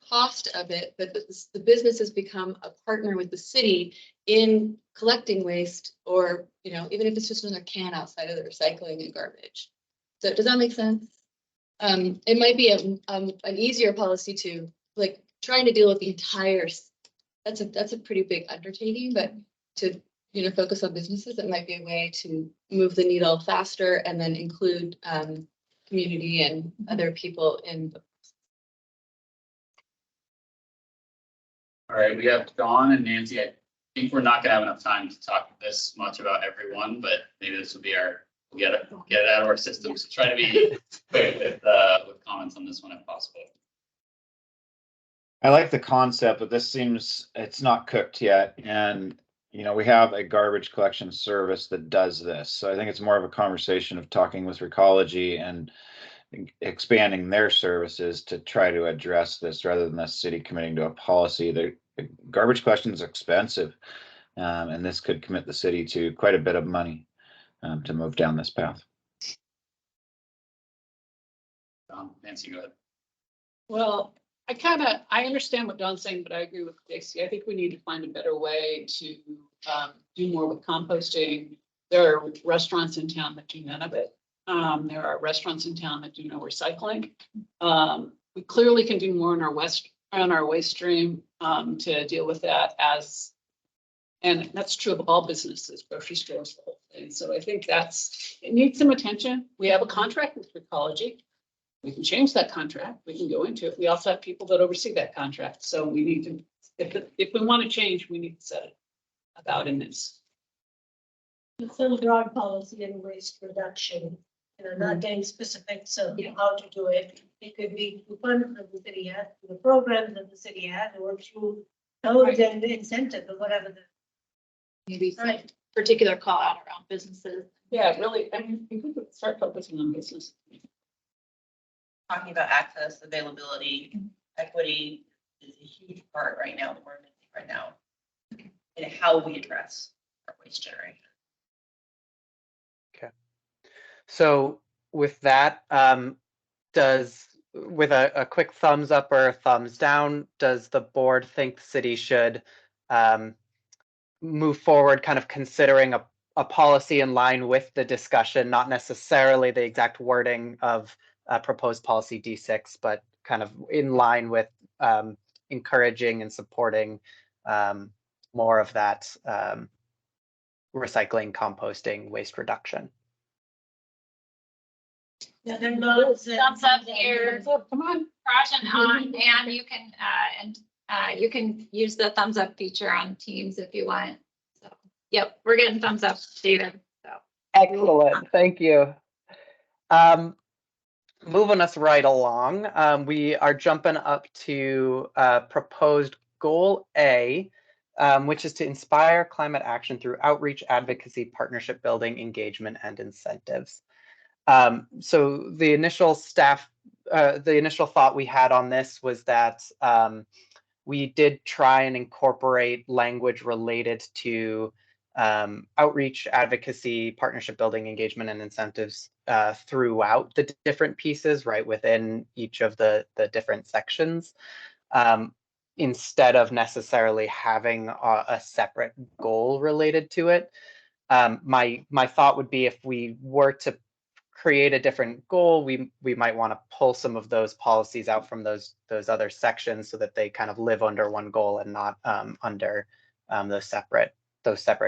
cost of it, but the businesses become a partner with the city in collecting waste, or, you know, even if it's just another can outside of the recycling and garbage. So does that make sense? It might be an easier policy to, like, trying to deal with the entire, that's a pretty big undertaking, but to, you know, focus on businesses, it might be a way to move the needle faster and then include community and other people in. All right, we have Dawn and Nancy. I think we're not gonna have enough time to talk this much about everyone, but maybe this will be we'll get it out of our system. So try to be quick with comments on this one if possible. I like the concept, but this seems, it's not cooked yet. And, you know, we have a garbage collection service that does this. So I think it's more of a conversation of talking with Recology and expanding their services to try to address this rather than the city committing to a policy. The garbage collection is expensive. And this could commit the city to quite a bit of money to move down this path. Nancy, go ahead. Well, I understand what Don's saying, but I agree with Stacy. I think we need to find a better way to do more with composting. There are restaurants in town that do none of it. There are restaurants in town that do no recycling. We clearly can do more on our waste stream to deal with that, and that's true of all businesses, grocery stores, the whole thing. So I think it needs some attention. We have a contract with Recology. We can change that contract. We can go into it. We also have people that oversee that contract. So we need to, if we want to change, we need to set it about in this. It's a broad policy in waste reduction, not getting specifics of how to do it. It could be through funds that the city has, the programs that the city has, or through codes and incentives or whatever. Maybe some particular call out around businesses. Yeah, really, I mean, we could start focusing on business. Talking about access, availability, equity is a huge part right now that we're missing right now in how we address our waste generation. Okay. So with that, with a quick thumbs up or a thumbs down, does the board think the city should move forward kind of considering a policy in line with the discussion, not necessarily the exact wording of proposed policy D6, but kind of in line with encouraging and supporting more of that recycling, composting, waste reduction? Yeah, they're not. Thumbs up here. Come on. Raj and you can use the thumbs up feature on Teams if you want. So, yep, we're getting thumbs up, David. So excellent, thank you. Moving us right along, we are jumping up to proposed goal A, which is to inspire climate action through outreach, advocacy, partnership building, engagement, and incentives. So the initial thought we had on this was that we did try and incorporate language related to outreach, advocacy, partnership building, engagement, and incentives throughout the different pieces, right within each of the different sections, instead of necessarily having a separate goal related to it. My thought would be, if we were to create a different goal, we might want to pull some of those policies out from those other sections so that they kind of live under one goal and not under those separate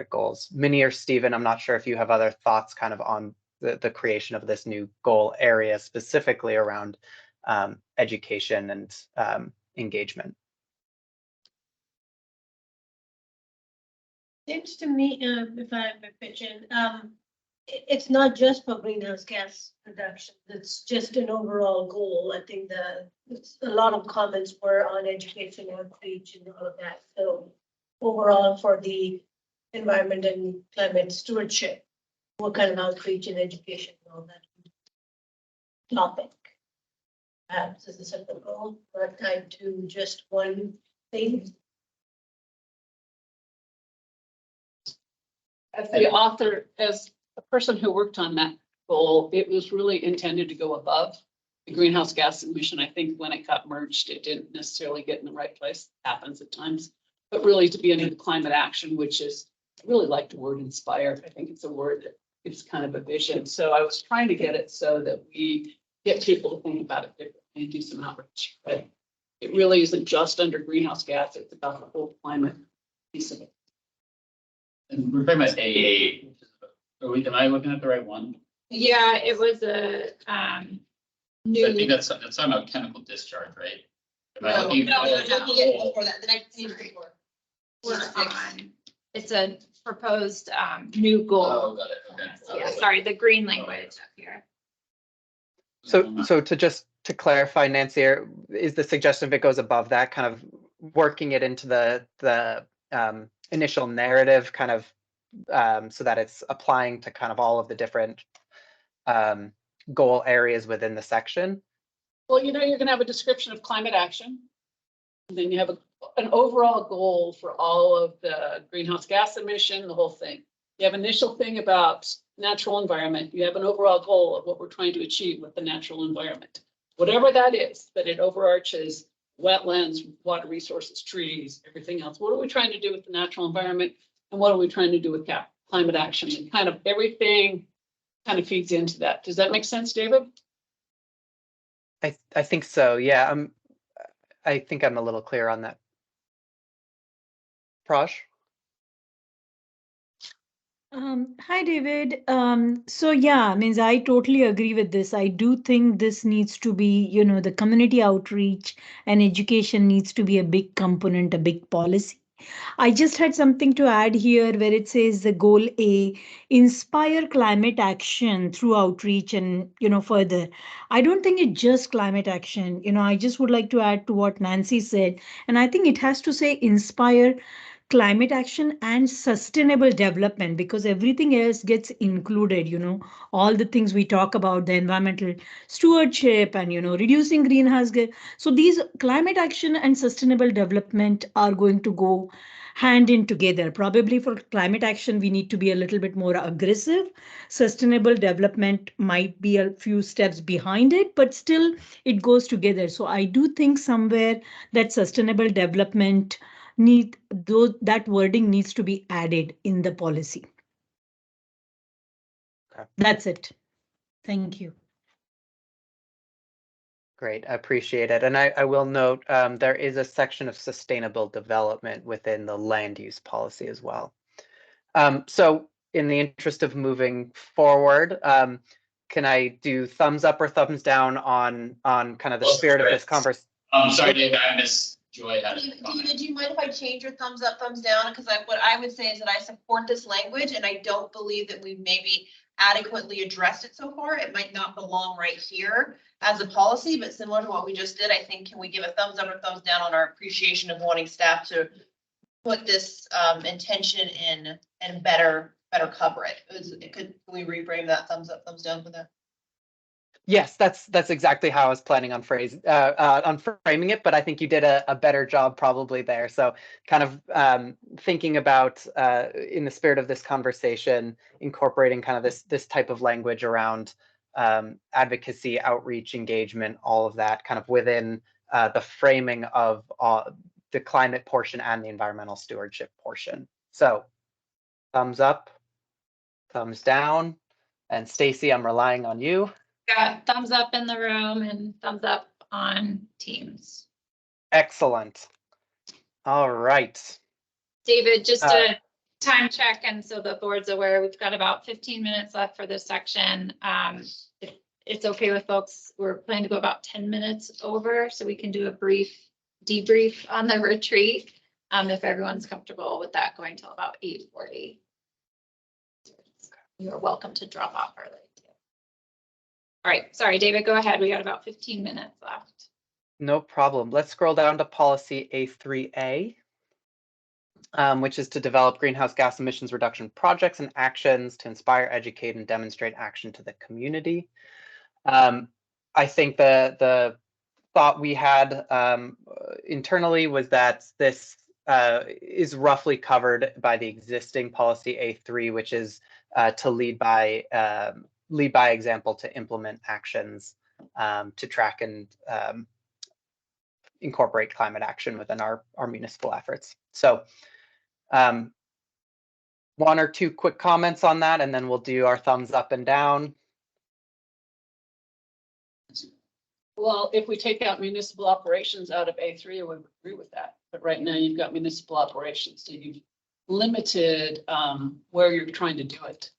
goals. Minnie or Stephen, I'm not sure if you have other thoughts kind of on the creation of this new goal area, specifically around education and engagement. Seems to me, if I may pitch in, it's not just for greenhouse gas reduction. It's just an overall goal. I think a lot of comments were on education, outreach, and all of that. So overall, for the environment and climate stewardship, what kind of outreach and education and all that topic? Perhaps as a separate goal, not tied to just one thing. As the author, as a person who worked on that goal, it was really intended to go above the greenhouse gas emission. I think when it got merged, it didn't necessarily get in the right place. It happens at times, but really to be into climate action, which is, I really like the word inspire. I think it's a word that gives kind of a vision. So I was trying to get it so that we get people to think about it differently and do some outreach. But it really isn't just under greenhouse gas. It's about the whole climate piece of it. And we're talking about AA. Am I looking at the right one? Yeah, it was a So I think that's talking about chemical discharge, right? Am I looking? Before that, the next page before. we're on. It's a proposed new Oh, goal. got it, okay. Yeah, sorry, the green language up here. So to clarify, Nancy, is the suggestion if it goes above that, kind of working it into the initial narrative, kind of so that it's applying to kind of all of the different goal areas within the section? Well, you're going to have a description of climate action. And then you have an overall goal for all of the greenhouse gas emission, the whole thing. You have an initial thing about natural environment. You have an overall goal of what we're trying to achieve with the natural environment. Whatever that is, but it overarches wetlands, water resources, trees, everything else. What are we trying to do with the natural environment? And what are we trying to do with climate action? And kind of everything kind of feeds into that. Does that make sense, David? I think so. Yeah, I think I'm a little clear on that. Praj? Hi, David. So yeah, means I totally agree with this. I do think this needs to be, the community outreach and education needs to be a big component, a big policy. I just had something to add here where it says the goal A, inspire climate action through outreach and, further. I don't think it's just climate action. I just would like to add to what Nancy said. And I think it has to say inspire climate action and sustainable development, because everything else gets included, all the things we talk about, the environmental stewardship and, reducing greenhouse gas. So these climate action and sustainable development are going to go hand in together. Probably for climate action, we need to be a little bit more aggressive. Sustainable development might be a few steps behind it, but still it goes together. So I do think somewhere that sustainable development that wording needs to be added in the policy. Okay. That's it. Thank you. Great, I appreciate it. And I will note there is a section of sustainable development within the land use policy as well. So in the interest of moving forward, can I do thumbs up or thumbs down on kind of the spirit of this conversation? Sorry, David, I missed Joy. David, do you mind if I change your thumbs up, thumbs down? Because what I would say is that I support this language and I don't believe that we've maybe adequately addressed it so far. It might not belong right here as a policy, but similar to what we just did, I think, can we give a thumbs up or thumbs down on our appreciation of wanting staff to put this intention in and better cover it. Can we reframe that thumbs up, thumbs down for that? Yes, that's exactly how I was planning on framing it, but I think you did a better job probably there. So kind of thinking about in the spirit of this conversation, incorporating kind of this type of language around advocacy, outreach, engagement, all of that kind of within the framing of the climate portion and the environmental stewardship portion. So thumbs up, thumbs down, and Stacy, I'm relying on you. Got thumbs up in the room and thumbs up on Teams. Excellent. All right. David, just a time check, and so the board's aware, we've got about 15 minutes left for this section. If it's okay with folks, we're planning to go about 10 minutes over, so we can do a brief debrief on the retreat. If everyone's comfortable with that, going till about 8:40. You're welcome to drop off early. All right, sorry, David, go ahead. We got about 15 minutes left. No problem. Let's scroll down to policy A3A, which is to develop greenhouse gas emissions reduction projects and actions to inspire, educate, and demonstrate action to the community. I think the thought we had internally was that this is roughly covered by the existing policy A3, which is to lead by example, to implement actions to track and incorporate climate action within our municipal efforts. So one or two quick comments on that, and then we'll do our thumbs up and down. Well, if we take out municipal operations out of A3, I would agree with that. But right now you've got municipal operations, so you've limited where you're trying to do it.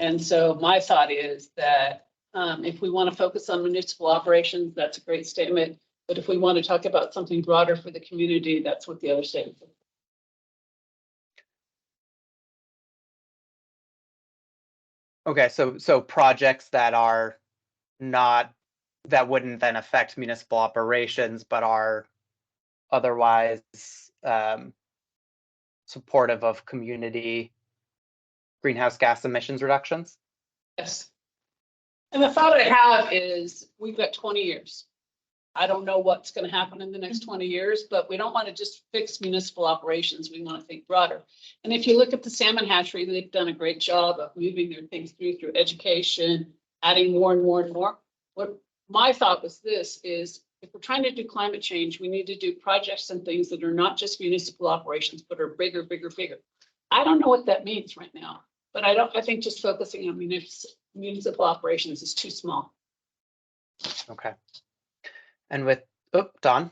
And so my thought is that if we want to focus on municipal operations, that's a great statement. But if we want to talk about something broader for the community, that's what the other statement is. Okay, so projects that are not, that wouldn't then affect municipal operations, but are otherwise supportive of community greenhouse gas emissions reductions? Yes. And the thought I have is we've got 20 years. I don't know what's going to happen in the next 20 years, but we don't want to just fix municipal operations. We want to think broader. And if you look at the salmon hatchery, they've done a great job of moving their things through education, adding more and more and more. What my thought was this is, if we're trying to do climate change, we need to do projects and things that are not just municipal operations, but are bigger, bigger, bigger. I don't know what that means right now, but I think just focusing on municipal operations is too small. Okay. And with, Don?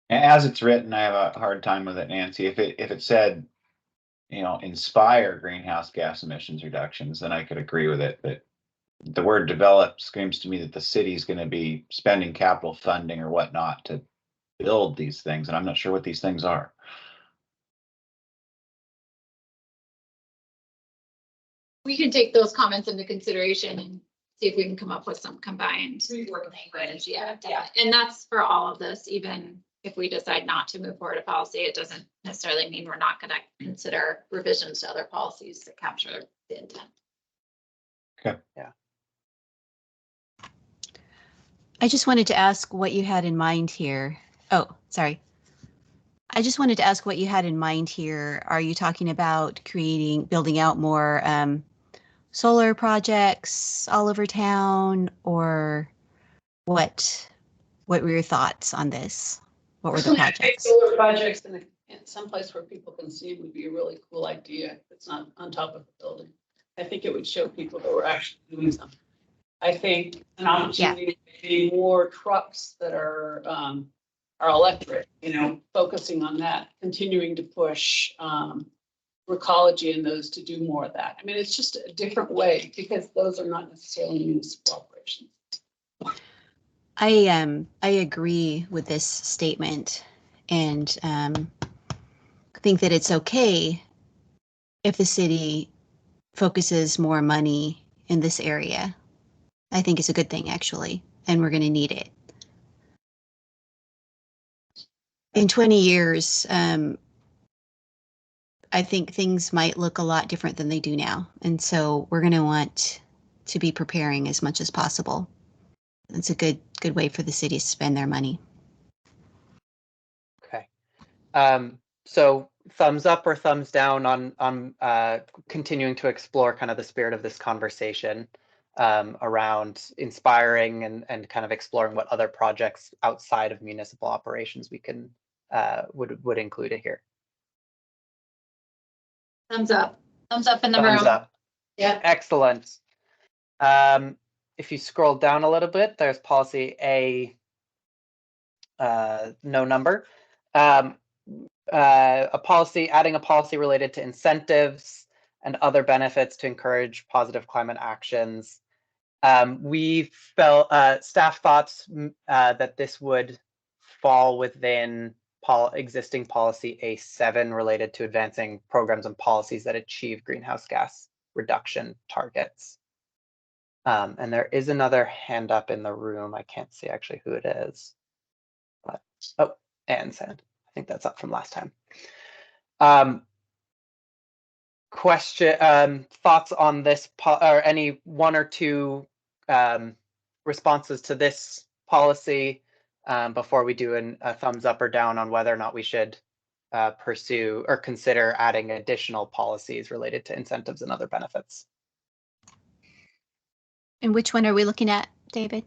As it's written, I have a hard time with it, Nancy. If it said, inspire greenhouse gas emissions reductions, then I could agree with it. But the word develop screams to me that the city is going to be spending capital funding or whatnot to build these things, and I'm not sure what these things are. We can take those comments into consideration and see if we can come up with some combined language. Yeah. And that's for all of this, even if we decide not to move forward a policy, it doesn't necessarily mean we're not going to consider revisions to other policies to capture the intent. Okay. Yeah. I just wanted to ask what you had in mind here. Oh, sorry. I just wanted to ask what you had in mind here. Are you talking about building out more solar projects all over town, or what were your thoughts on this? What were the projects? Solar projects in someplace where people can see would be a really cool idea. It's not on top of the building. I think it would show people that we're actually doing something. I think an opportunity to be more trucks that are electric, focusing on that, continuing to push Recology and those to do more of that. I mean, it's just a different way because those are not necessarily municipal operations. I agree with this statement, and think that it's okay if the city focuses more money in this area. I think it's a good thing, actually, and we're going to need it. In 20 years, I think things might look a lot different than they do now. And so we're going to want to be preparing as much as possible. It's a good way for the city to spend their money. Okay. So thumbs up or thumbs down on continuing to explore kind of the spirit of this conversation around inspiring and kind of exploring what other projects outside of municipal operations we can would include it here. Thumbs up in the Thumbs room. up. Yeah. Excellent. If you scroll down a little bit, there's policy A, no number. Adding a policy related to incentives and other benefits to encourage positive climate actions. We felt, staff thoughts that this would fall within existing policy A7 related to advancing programs and policies that achieve greenhouse gas reduction targets. And there is another hand up in the room. I can't see actually who it is. But, oh, Anne's hand. I think that's up from last time. Thoughts on this, or any one or two responses to this policy before we do a thumbs up or down on whether or not we should pursue or consider adding additional policies related to incentives and other benefits. And which one are we looking at, David?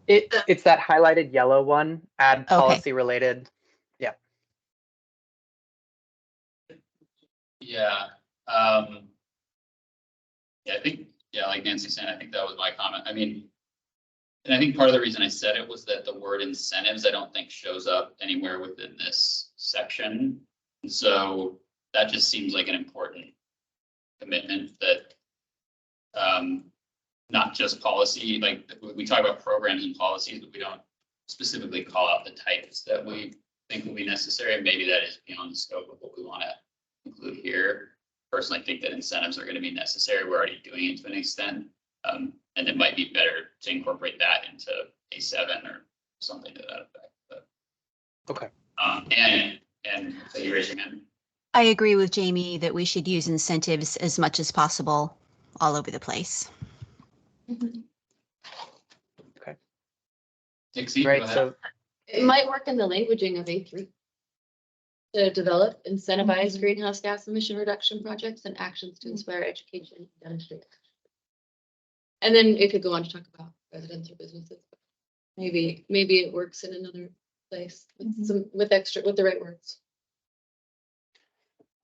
It's that highlighted yellow one, add Okay. policy related. Yeah. Yeah. Yeah, I think, yeah, like Nancy said, I think that was my comment. I mean, and I think part of the reason I said it was that the word incentives, I don't think shows up anywhere within this section. And so that just seems like an important commitment that not just policy, like we talk about programs and policies, but we don't specifically call out the types that we think will be necessary. Maybe that is beyond the scope of what we want to include here. Personally, I think that incentives are going to be necessary. We're already doing it to an extent. And it might be better to incorporate that into A7 or something to that effect. But, okay. And so you raise your hand. I agree with Jamie that we should use incentives as much as possible all over the place. Okay. Dixie, Great. go ahead. So It might work in the languaging of A3 to develop incentivized greenhouse gas emission reduction projects and actions to inspire education and demonstrate action. And then it could go on to talk about residents or businesses. Maybe it works in another place with the right words.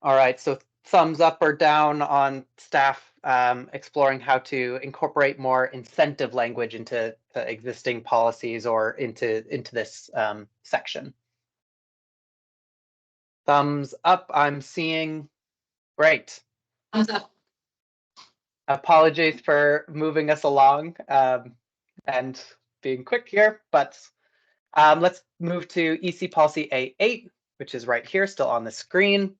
all right. So thumbs up or down on staff exploring how to incorporate more incentive language into the existing policies or into this section. Thumbs up, I'm seeing. Great. Thumbs up. Apologies for moving us along and being quick here, but let's move to EC policy A8, which is right here, still on the screen.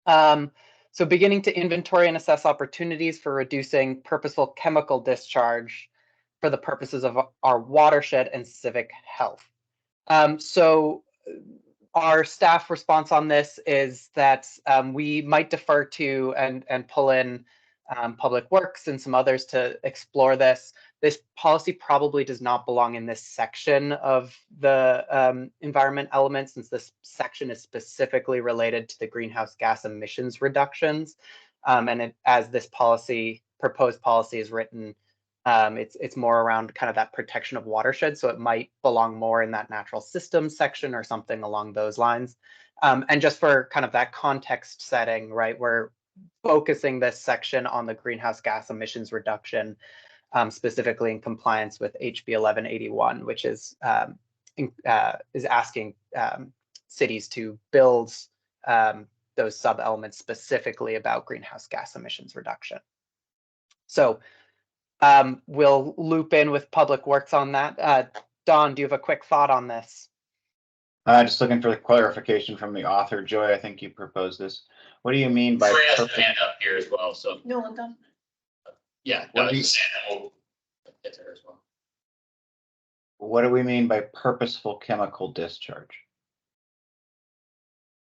So beginning to inventory and assess opportunities for reducing purposeful chemical discharge for the purposes of our watershed and civic health. So our staff response on this is that we might defer to and pull in Public Works and some others to explore this. This policy probably does not belong in this section of the environment element, since this section is specifically related to the greenhouse gas emissions reductions. And as this proposed policy is written, it's more around kind of that protection of watershed. So it might belong more in that natural systems section or something along those lines. And just for kind of that context setting, right, we're focusing this section on the greenhouse gas emissions reduction, specifically in compliance with HB 1181, which is asking cities to build those sub-elements specifically about greenhouse gas emissions reduction. So we'll loop in with Public Works on that. Don, do you have a quick thought on this? Just looking for the clarification from the author. Joy, I think you proposed this. What do you mean by Troy has a hand up here as well, so. No, I'm done. Yeah. What do you- We'll get to her as well. What do we mean by purposeful chemical discharge?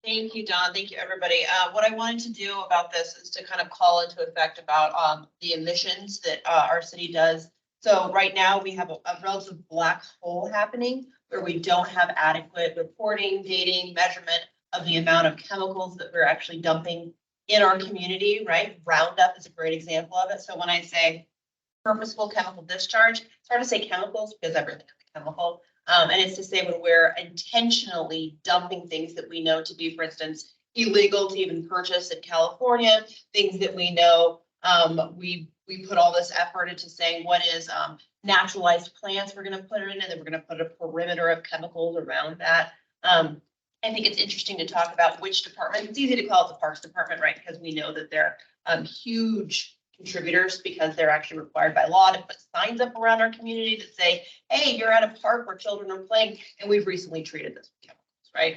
Thank you, Don. Thank you, everybody. What I wanted to do about this is to kind of call into effect about the emissions that our city does. So right now, we have a relative black hole happening where we don't have adequate reporting, dating, measurement of the amount of chemicals that we're actually dumping in our community, right? Roundup is a great example of it. So when I say purposeful chemical discharge, it's hard to say chemicals because everything is a chemical. And it's to say when we're intentionally dumping things that we know to be, for instance, illegal to even purchase in California, things that we know we put all this effort into saying what is naturalized plants we're going to put it in, and then we're going to put a perimeter of chemicals around that. I think it's interesting to talk about which department. It's easy to call it the Parks Department, right? Because we know that they're huge contributors because they're actually required by law to put signs up around our community that say, hey, you're at a park where children are playing, and we've recently treated this with chemicals, right?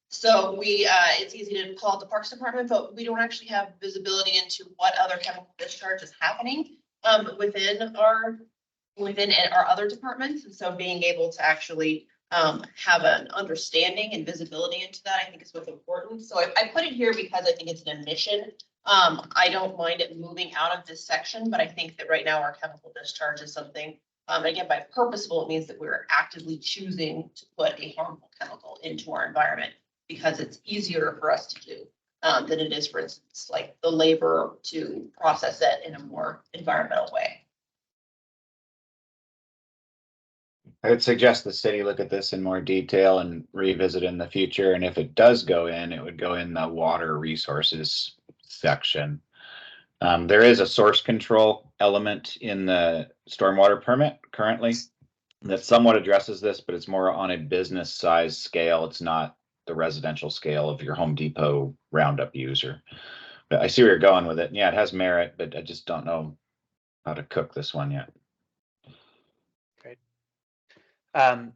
So it's easy to call it the Parks Department, but we don't actually have visibility into what other chemical discharge is happening within our other departments. And so being able to actually have an understanding and visibility into that, I think is what's important. So I put it here because I think it's an admission. I don't mind it moving out of this section, but I think that right now our chemical discharge is something, again, by purposeful, it means that we're actively choosing to put a harmful chemical into our environment because it's easier for us to do than it is, for instance, like the labor to process it in a more environmental way. I would suggest the city look at this in more detail and revisit in the future. And if it does go in, it would go in the water resources section. There is a source control element in the stormwater permit currently that somewhat addresses this, but it's more on a business size scale. It's not the residential scale of your Home Depot Roundup user. But I see where you're going with it. And yeah, it has merit, but I just don't know how to cook this one yet.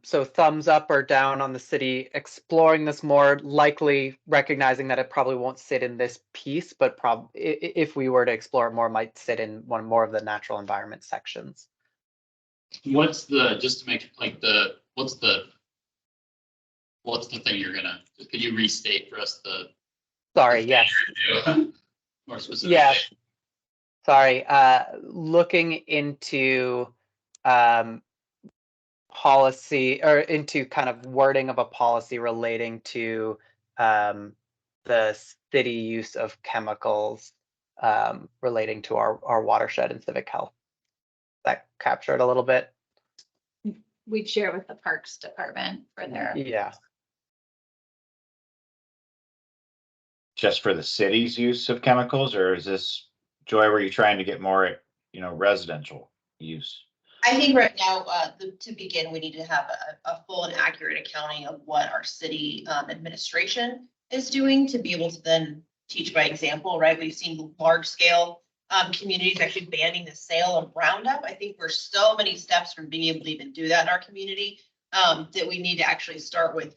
So thumbs up or down on the city exploring this more, likely recognizing that it probably won't sit in this piece, but if we were to explore it more, might sit in one more of the natural environment sections. What's the, just to make like the, what's the thing you're gonna, could you restate for us the? Sorry, yes. More specific. Yeah. Sorry, looking into policy or into kind of wording of a policy relating to the city use of chemicals relating to our watershed and civic health. That captured a little bit. We'd share with the Parks Department for their. Yeah. Just for the city's use of chemicals, or is this, Joy, were you trying to get more, residential use? I think right now, to begin, we need to have a full and accurate accounting of what our city administration is doing to be able to then teach by example, right? We've seen large scale communities actually banning the sale of Roundup. I think we're so many steps from being able to even do that in our community that we need to actually start with,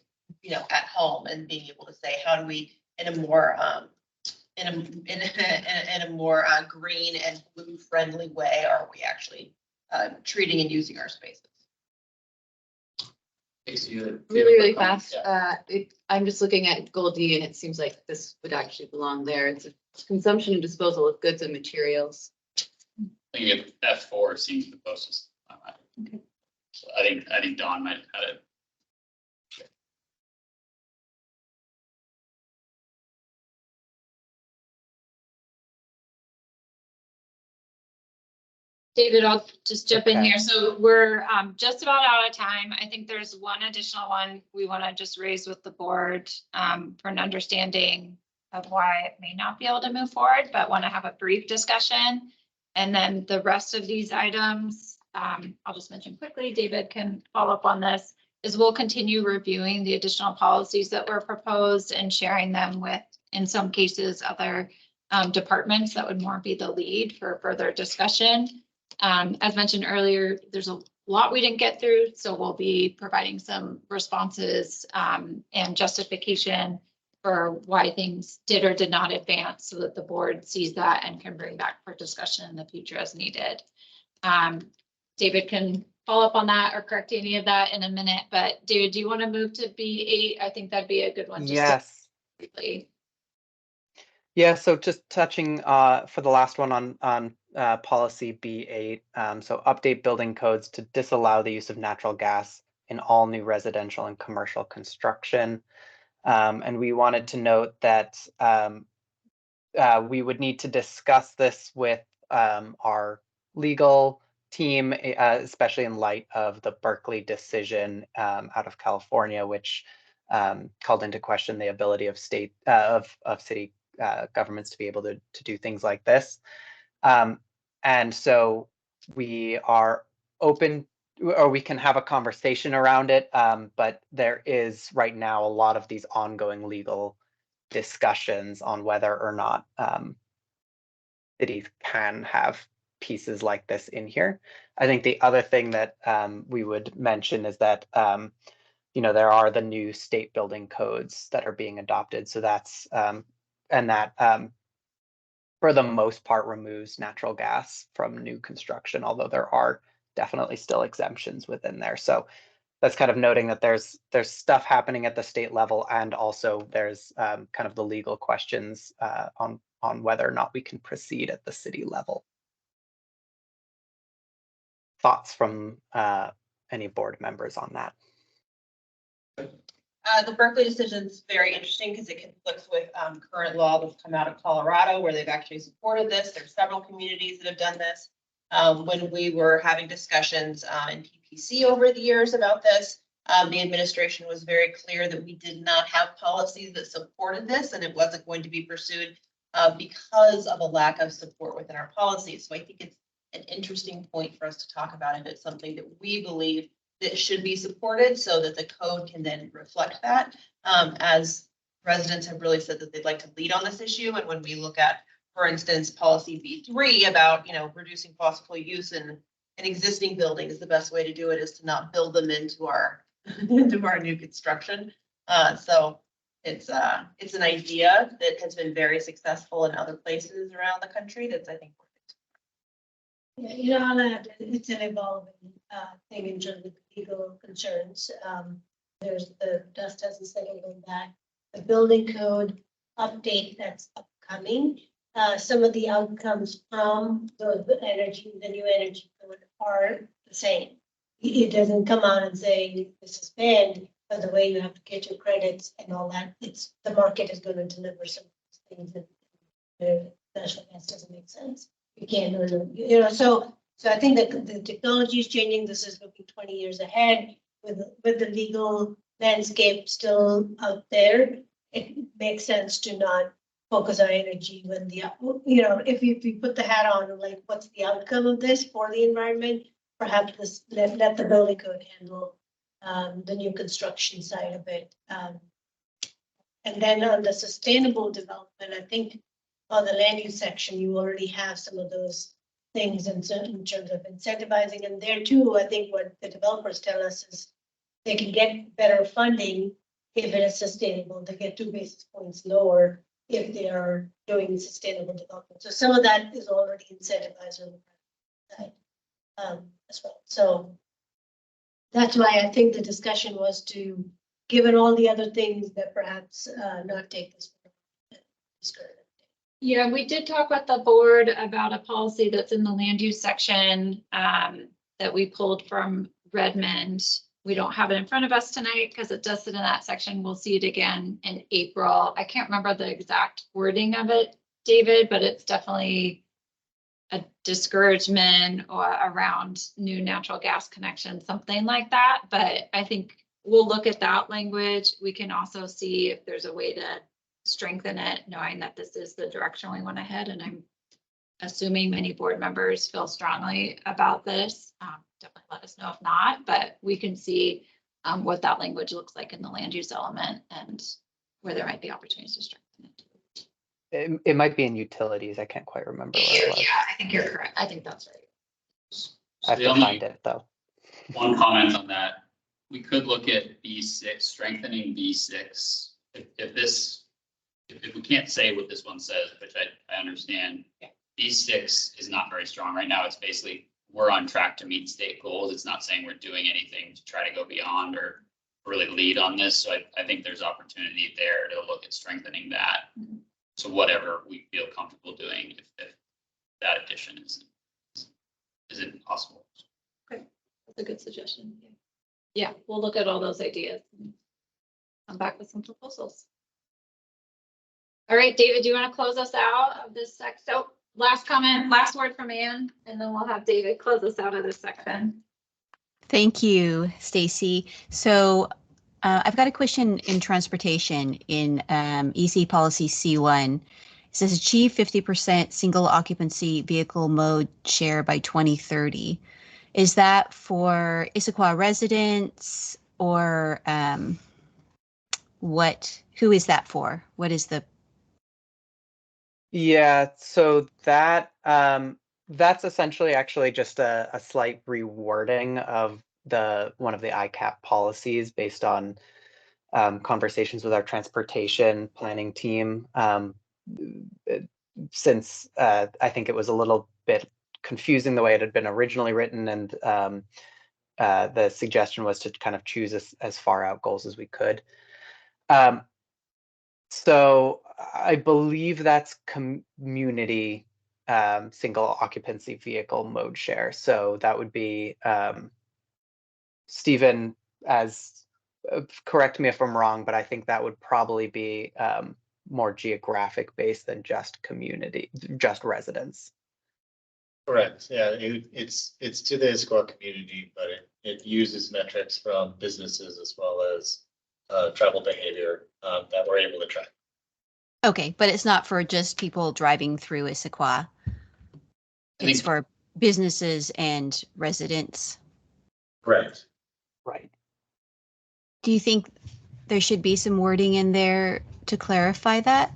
at home and being able to say, how do we, in a more green and blue friendly way, are we actually treating and using our spaces? Really fast. I'm just looking at Goal D and it seems like this would actually belong there. It's a consumption and disposal of goods and materials. I think F4 seems the closest. Okay. So I think Dawn might have had it. David, I'll just jump in here. So we're just about out of time. I think there's one additional one we want to just raise with the board for an understanding of why it may not be able to move forward, but want to have a brief discussion. And then the rest of these items, I'll just mention quickly, David can follow up on this, is we'll continue reviewing the additional policies that were proposed and sharing them with, in some cases, other departments that would more be the lead for further discussion. As mentioned earlier, there's a lot we didn't get through, so we'll be providing some responses and justification for why things did or did not advance so that the board sees that and can bring back for discussion in the future as needed. David can follow up on that or correct any of that in a minute, but David, do you want to move to B8? I think that'd be a good one. Yes. briefly. Yeah, so just touching for the last one on policy B8. So update building codes to disallow the use of natural gas in all new residential and commercial construction. And we wanted to note that we would need to discuss this with our legal team, especially in light of the Berkeley decision out of California, which called into question the ability of state of city governments to be able to do things like this. And so we are open, or we can have a conversation around it, but there is right now a lot of these ongoing legal discussions on whether or not cities can have pieces like this in here. I think the other thing that we would mention is that there are the new state building codes that are being adopted. So that's and that for the most part removes natural gas from new construction, although there are definitely still exemptions within there. So that's kind of noting that there's stuff happening at the state level, and also there's kind of the legal questions on whether or not we can proceed at the city level. Thoughts from any board members on that? The Berkeley decision is very interesting because it conflicts with current law that's come out of Colorado, where they've actually supported this. There's several communities that have done this. When we were having discussions in PPC over the years about this, the administration was very clear that we did not have policies that supported this, and it wasn't going to be pursued because of a lack of support within our policies. So I think it's an interesting point for us to talk about if it's something that we believe that should be supported, so that the code can then reflect that. As residents have really said that they'd like to lead on this issue, and when we look at, for instance, policy B3 about reducing fossil fuel use in existing buildings, the best way to do it is to not build them into our new construction. So it's an idea that has been very successful in other places around the country. That's, I think, Yeah, it's an evolving thing in terms of legal concerns. There's the dust hasn't settled on that. The building code update that's upcoming. Some of the outcomes from the new energy code are the same. It doesn't come out and say this is banned, but the way you have to get your credits and all that, the market is going to deliver some things that the natural gas doesn't make sense. You can't, so I think that the technology is changing. This is looking 20 years ahead with the legal landscape still out there. It makes sense to not focus our energy when if we put the hat on, like, what's the outcome of this for the environment? Perhaps let the building code handle the new construction side of it. And then on the sustainable development, I think on the land use section, you already have some of those things in terms of incentivizing. And there too, I think what the developers tell us is they can get better funding if it is sustainable. They get 2 basis points lower if they are doing sustainable development. So some of that is already incentivized on the private side as well. So that's why I think the discussion was to, given all the other things, that perhaps not take this. Yeah, we did talk with the board about a policy that's in the land use section that we pulled from Redmond. We don't have it in front of us tonight because it does sit in that section. We'll see it again in April. I can't remember the exact wording of it, David, but it's definitely a discouragement or around new natural gas connections, something like that. But I think we'll look at that language. We can also see if there's a way to strengthen it, knowing that this is the direction we want to head. And I'm assuming many board members feel strongly about this. Definitely let us know if not, but we can see what that language looks like in the land use element and where there might be opportunities to strengthen it. It might be in utilities. I can't quite remember where it was. Yeah, I think you're correct. I think that's right. I have to find it though. One comment on that, we could look at B6, strengthening B6. If we can't say what this one says, which I understand, B6 is not very strong right now. It's basically, we're on track to meet state goals. It's not saying we're doing anything to try to go beyond or really lead on this. So I think there's opportunity there to look at strengthening that. So whatever we feel comfortable doing, if that addition isn't possible. That's a good suggestion. Yeah, we'll look at all those ideas. And come back with some proposals. All right, David, do you want to close us out of this section? So last comment, last word from Ann, and then we'll have David close us out of this section. Thank you, Stacy. So I've got a question in transportation in EC policy C1. It says achieve 50% single occupancy vehicle mode share by 2030. Is that for Issaquah residents or who is that for? What is the? Yeah, so that's essentially actually just a slight rewording of one of the ICAP policies based on conversations with our transportation planning team. Since I think it was a little bit confusing the way it had been originally written, and the suggestion was to kind of choose as far out goals as we could. So I believe that's community single occupancy vehicle mode share. So that would be Stephen, correct me if I'm wrong, but I think that would probably be more geographic based than just residents. Correct. Yeah, it's to the Issaquah community, but it uses metrics from businesses as well as travel behavior that we're able to track. Okay, but it's not for just people driving through Issaquah. It's for businesses and residents. Correct. Right. Do you think there should be some wording in there to clarify that?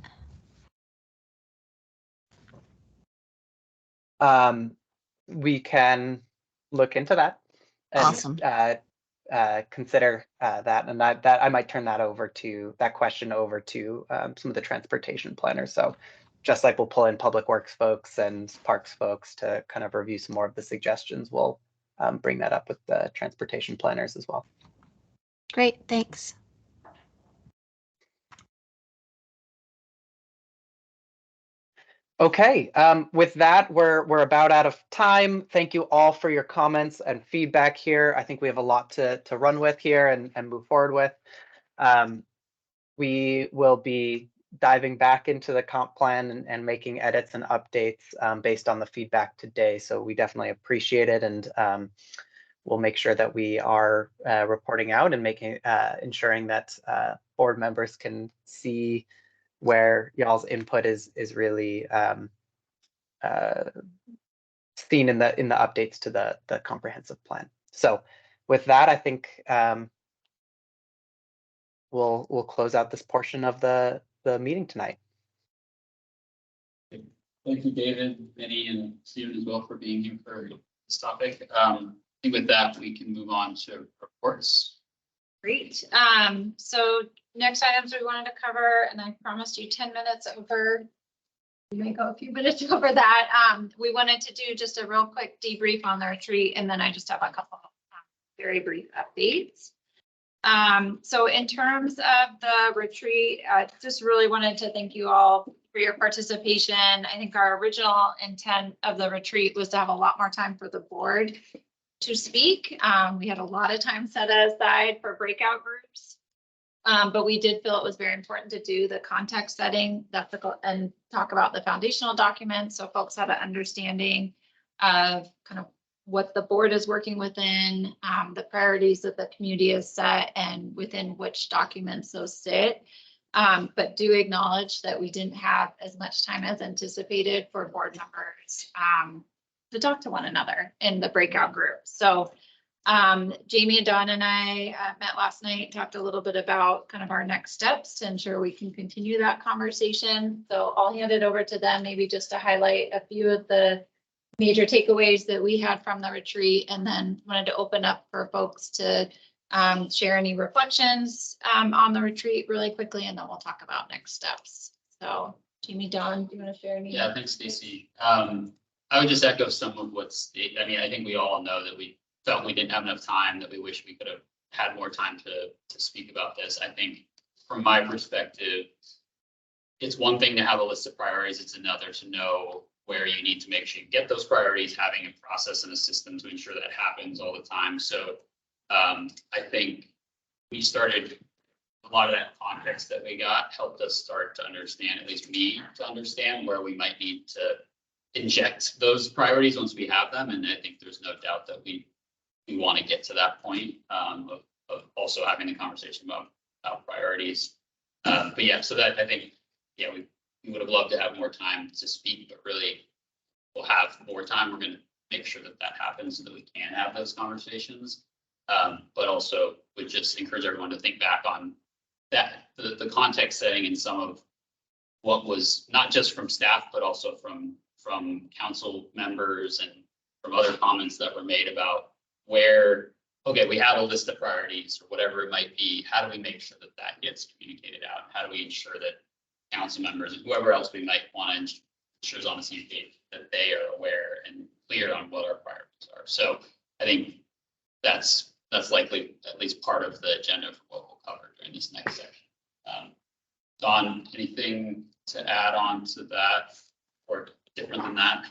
We can look into that. And, Awesome. Consider that, and that I might turn that question over to some of the transportation planners. So just like we'll pull in public works folks and parks folks to kind of review some more of the suggestions, we'll bring that up with the transportation planners as well. Great, thanks. Okay, with that, we're about out of time. Thank you all for your comments and feedback here. I think we have a lot to run with here and move forward with. We will be diving back into the comp plan and making edits and updates based on the feedback today. So we definitely appreciate it, and we'll make sure that we are reporting out and ensuring that board members can see where y'all's input is really seen in the updates to the comprehensive plan. So with that, I think we'll close out this portion of the meeting tonight. Thank you, David, Vinny, and Stephen as well for being here for this topic. I think with that, we can move on to reports. Great. So next items we wanted to cover, and I promised you 10 minutes over. We may go a few minutes over that. We wanted to do just a real quick debrief on the retreat, and then I just have a couple of very brief updates. So in terms of the retreat, I just really wanted to thank you all for your participation. I think our original intent of the retreat was to have a lot more time for the board to speak. We had a lot of time set aside for breakout groups. But we did feel it was very important to do the context setting and talk about the foundational documents, so folks had an understanding of kind of what the board is working within, the priorities that the community has set, and within which documents those sit. But do acknowledge that we didn't have as much time as anticipated for board members to talk to one another in the breakout group. So Jamie and Dawn and I met last night, talked a little bit about kind of our next steps to ensure we can continue that conversation. So I'll hand it over to them, maybe just to highlight a few of the major takeaways that we had from the retreat, and then wanted to open up for folks to share any reflections on the retreat really quickly, and then we'll talk about next steps. So Jamie, Dawn, do you want to share any? Yeah, thanks, Stacy. I would just echo some of what's, I mean, I think we all know that we felt we didn't have enough time, that we wish we could have had more time to speak about this. I think from my perspective, it's one thing to have a list of priorities. It's another to know where you need to make sure you get those priorities, having a process and a system to ensure that happens all the time. So I think we started, a lot of that context that we got helped us start to understand, at least me to understand where we might need to inject those priorities once we have them. And I think there's no doubt that we want to get to that point of also having the conversation about priorities. But yeah, so that I think, yeah, we would have loved to have more time to speak, but really we'll have more time. We're going to make sure that that happens so that we can have those conversations. But also would just encourage everyone to think back on that, the context setting and some of what was not just from staff, but also from council members and from other comments that were made about where, okay, we have a list of priorities or whatever it might be. How do we make sure that that gets communicated out? How do we ensure that council members and whoever else we might want to ensure is on the same page, that they are aware and clear on what our priorities are? So I think that's likely at least part of the agenda for what we'll cover during this next section. Don, anything to add on to that or different than that?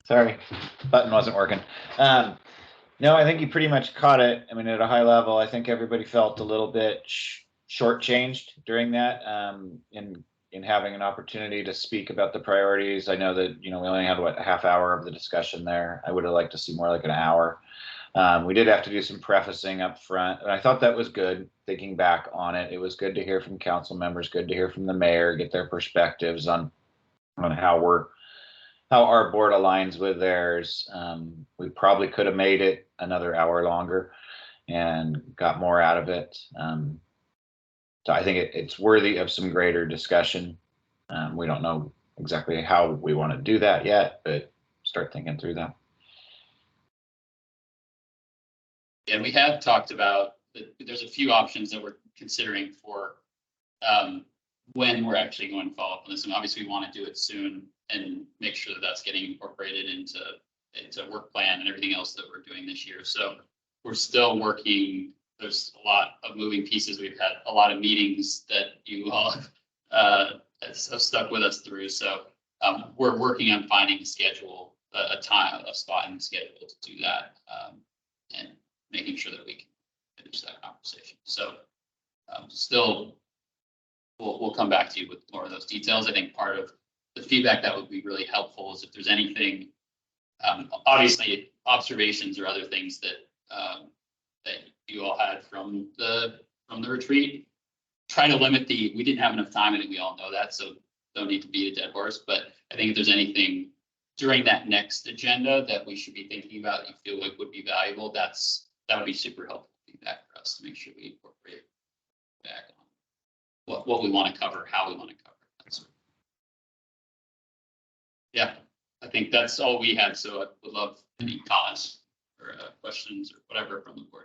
Sorry, button wasn't working. No, I think you pretty much caught it. I mean, at a high level, I think everybody felt a little bit shortchanged during that in having an opportunity to speak about the priorities. I know that, we only had a half hour of the discussion there. I would have liked to see more like an hour. We did have to do some prefacing up front, and I thought that was good. Thinking back on it, it was good to hear from council members, good to hear from the mayor, get their perspectives on how our board aligns with theirs. We probably could have made it another hour longer and got more out of it. So I think it's worthy of some greater discussion. We don't know exactly how we want to do that yet, but start thinking through that. And we have talked about there's a few options that we're considering for when we're actually going to follow up on this. And obviously we want to do it soon and make sure that that's getting incorporated into work plan and everything else that we're doing this year. So we're still working. There's a lot of moving pieces. We've had a lot of meetings that you all have stuck with us through. So we're working on finding a schedule, a spot in the schedule to do that, and making sure that we can finish that conversation. So still, we'll come back to you with more of those details. I think part of the feedback that would be really helpful is if there's anything, obviously observations or other things that you all had from the retreat. Try to limit we didn't have enough time. I think we all know that, so don't need to beat a dead horse. But I think if there's anything during that next agenda that we should be thinking about that you feel like would be valuable, that would be super helpful feedback for us to make sure we incorporate back on what we want to cover, how we want to cover it. Yeah, I think that's all we had. So I would love any comments or questions or whatever from the board.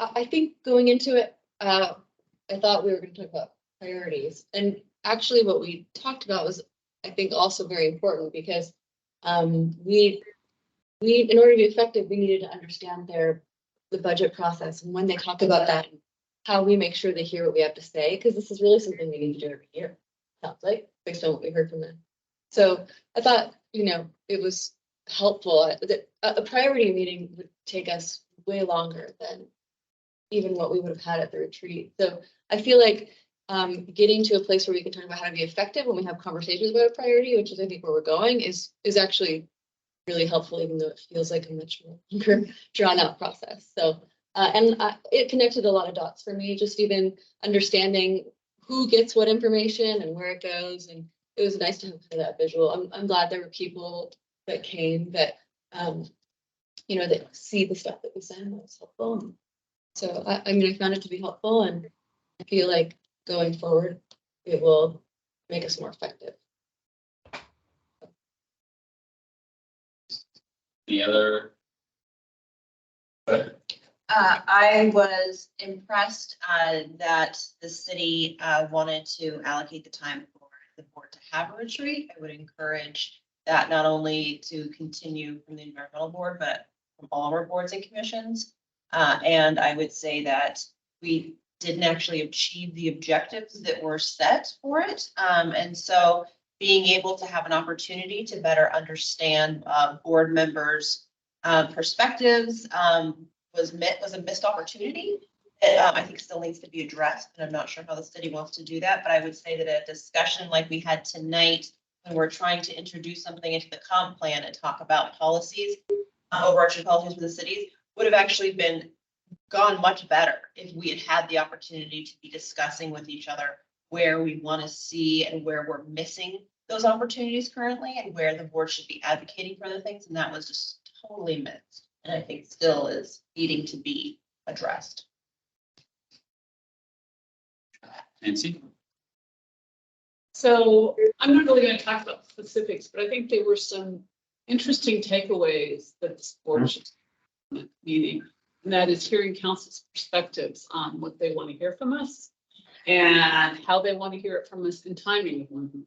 I think going into it, I thought we were going to talk about priorities, and actually what we talked about was, I think, also very important because we in order to be effective, we needed to understand the budget process and when they talk about that, and how we make sure they hear what we have to say, because this is really something we need to do every year. Sounds like, based on what we heard from them. So I thought, it was helpful that a priority meeting would take us way longer than even what we would have had at the retreat. So I feel like getting to a place where we can talk about how to be effective when we have conversations about a priority, which is I think where we're going, is actually really helpful, even though it feels like a much more longer drawn out process. So it connected a lot of dots for me, just even understanding who gets what information and where it goes. And it was nice to have that visual. I'm glad there were people that came that, that see the stuff that we send. That was helpful. And so I found it to be helpful, and I feel like going forward, it will make us more effective. Any other? I was impressed that the city wanted to allocate the time for the board to have a retreat. I would encourage that not only to continue from the environmental board, but from all of our boards and commissions. And I would say that we didn't actually achieve the objectives that were set for it. And so being able to have an opportunity to better understand board members' perspectives was a missed opportunity. I think still needs to be addressed, and I'm not sure how the city wants to do that, but I would say that a discussion like we had tonight, when we're trying to introduce something into the comp plan and talk about policies, overarching policies for the cities, would have actually gone much better if we had had the opportunity to be discussing with each other where we want to see and where we're missing those opportunities currently, and where the board should be advocating for the things, and that was just totally missed, and I think still is needing to be addressed. Nancy? So I'm not really going to talk about specifics, but I think there were some interesting takeaways that this board should meeting, and that is hearing council's perspectives on what they want to hear from us and how they want to hear it from us and timing of when.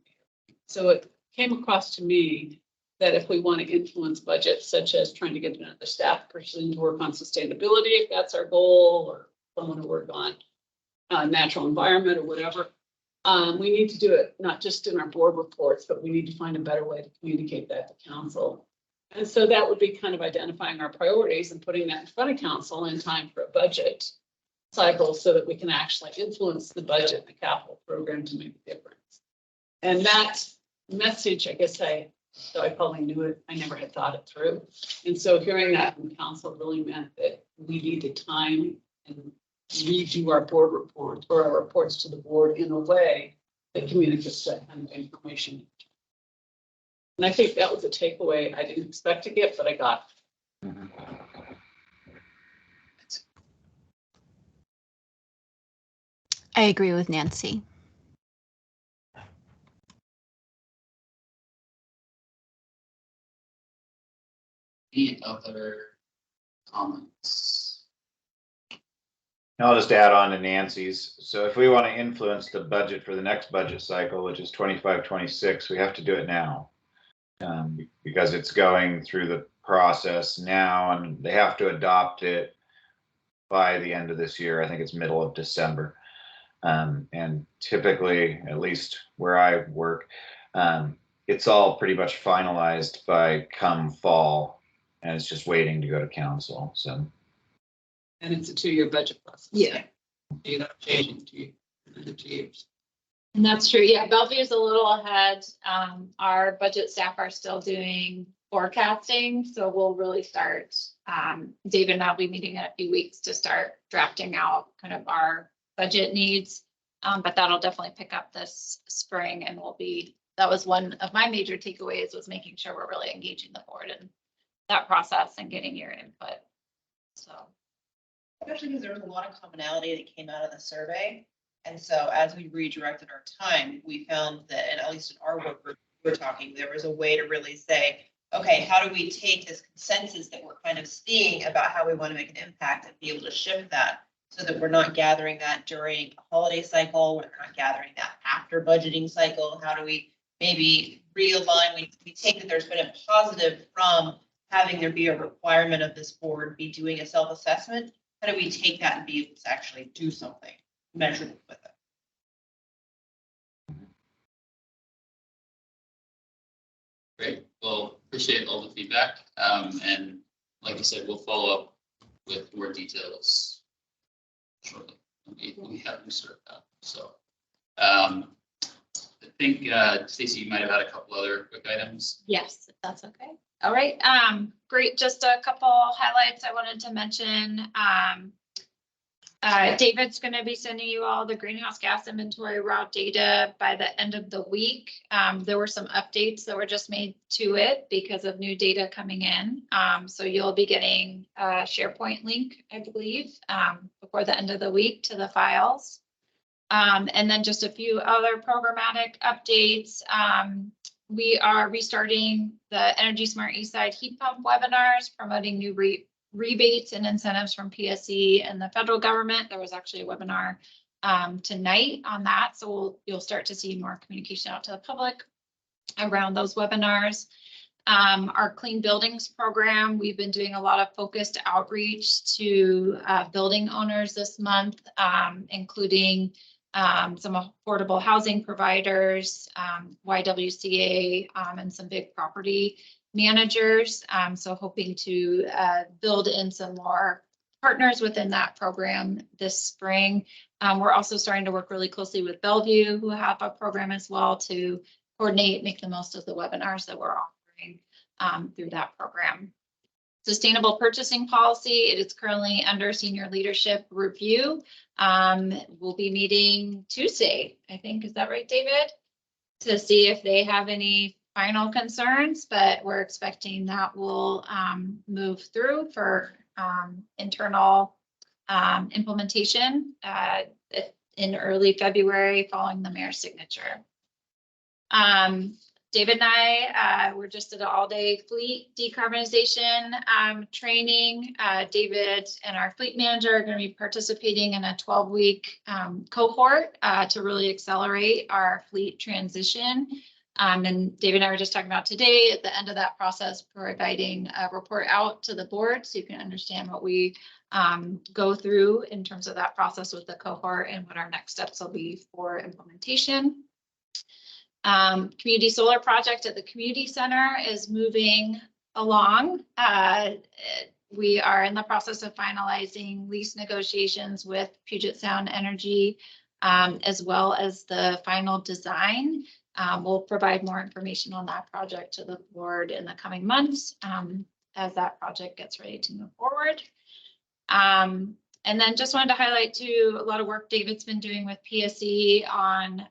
So it came across to me that if we want to influence budgets, such as trying to get another staff person to work on sustainability, if that's our goal, or someone to work on natural environment or whatever, we need to do it not just in our board reports, but we need to find a better way to communicate that to council. And so that would be kind of identifying our priorities and putting that in front of council in time for a budget cycle, so that we can actually influence the budget and the capital program to make a difference. And that message, I guess so I probably knew it, I never had thought it through. And so hearing that from council really meant that we needed time and redo our board reports or our reports to the board in a way that communicates that kind of information. And I think that was a takeaway I didn't expect to get, but I got. I agree with Nancy. Any other comments? I'll just add on to Nancy's. So if we want to influence the budget for the next budget cycle, which is 25-26, we have to do it now. Because it's going through the process now, and they have to adopt it by the end of this year. I think it's middle of December. And typically, at least where I work, it's all pretty much finalized by come fall, and it's just waiting to go to council. So. And it's a 2-year budget process. Yeah. You're not changing in 2 years. And that's true. Yeah, Bellevue is a little ahead. Our budget staff are still doing forecasting, so we'll really start. David and I'll be meeting in a few weeks to start drafting out kind of our budget needs. But that'll definitely pick up this spring, and that was one of my major takeaways, was making sure we're really engaging the board in that process and getting your input. So. Especially because there was a lot of commonality that came out of the survey. And so as we redirected our time, we found that, and at least in our work group, we were talking, there was a way to really say, okay, how do we take this consensus that we're kind of seeing about how we want to make an impact and be able to shift that, so that we're not gathering that during a holiday cycle, we're not gathering that after budgeting cycle. How do we maybe realign? We take that there's been a positive from having there be a requirement of this board be doing a self-assessment. How do we take that and be able to actually do something measurable with it? Great. Well, appreciate all the feedback. And like I said, we'll follow up with more details shortly. We haven't started that. So I think Stacey, you might have had a couple other quick items. Yes, if that's okay. All right, great. Just a couple highlights I wanted to mention. David's going to be sending you all the greenhouse gas inventory raw data by the end of the week. There were some updates that were just made to it because of new data coming in. So you'll be getting a SharePoint link, I believe, before the end of the week to the files. And then just a few other programmatic updates. We are restarting the Energy Smart Eastside heat pump webinars, promoting new rebates and incentives from PSE and the federal government. There was actually a webinar tonight on that. So you'll start to see more communication out to the public around those webinars. Our Clean Buildings program, we've been doing a lot of focused outreach to building owners this month, including some affordable housing providers, YWCA, and some big property managers. So hoping to build in some more partners within that program this spring. We're also starting to work really closely with Bellevue, who have a program as well, to coordinate, make the most of the webinars that we're offering through that program. Sustainable purchasing policy, it is currently under senior leadership review. We'll be meeting Tuesday, I think. Is that right, David? To see if they have any final concerns, but we're expecting that will move through for internal implementation in early February following the mayor's signature. David and I, we're just at an all-day fleet decarbonization training. David and our fleet manager are going to be participating in a 12-week cohort to really accelerate our fleet transition. And David and I were just talking about today, at the end of that process, providing a report out to the board so you can understand what we go through in terms of that process with the cohort and what our next steps will be for implementation. Community solar project at the community center is moving along. We are in the process of finalizing lease negotiations with Puget Sound Energy, as well as the final design. We'll provide more information on that project to the board in the coming months as that project gets ready to move forward. And then just wanted to highlight too, a lot of work David's been doing with PSE on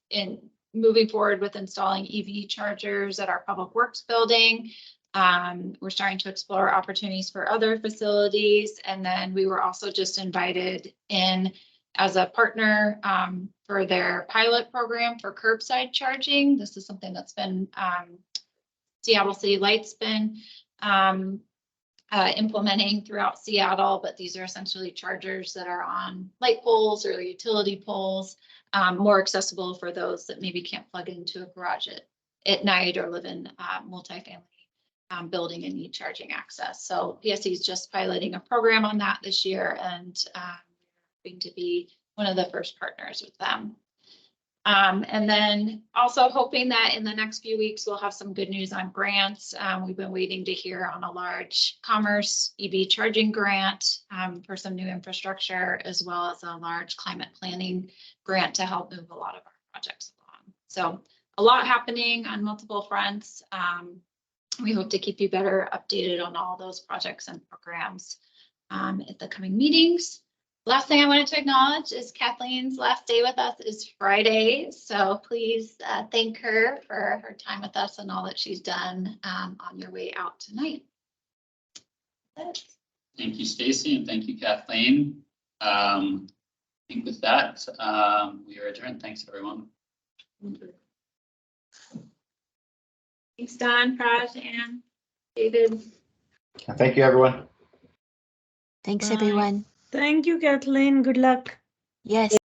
in moving forward with installing EV chargers at our public works building. We're starting to explore opportunities for other facilities. And then we were also just invited in as a partner for their pilot program for curbside charging. This is something that's been Seattle City Light's been implementing throughout Seattle, but these are essentially chargers that are on light poles or utility poles, more accessible for those that maybe can't plug into a garage at night or live in multifamily building and need charging access. So PSE is just piloting a program on that this year, and hoping to be one of the first partners with them. And then also hoping that in the next few weeks, we'll have some good news on grants. We've been waiting to hear on a large commerce EV charging grant for some new infrastructure, as well as a large climate planning grant to help move a lot of our projects along. So a lot happening on multiple fronts. We hope to keep you better updated on all those projects and programs at the coming meetings. Last thing I wanted to acknowledge is Kathleen's last day with us is Friday. So please thank her for her time with us and all that she's done on your way out tonight. Thank you, Stacy, and thank you, Kathleen. I think with that, we are adjourned. Thanks, everyone. Thanks, Don, Praj, Ann, David. Thank you, everyone. Thanks, Bye. everyone. Thank you, Kathleen. Good luck. Yes.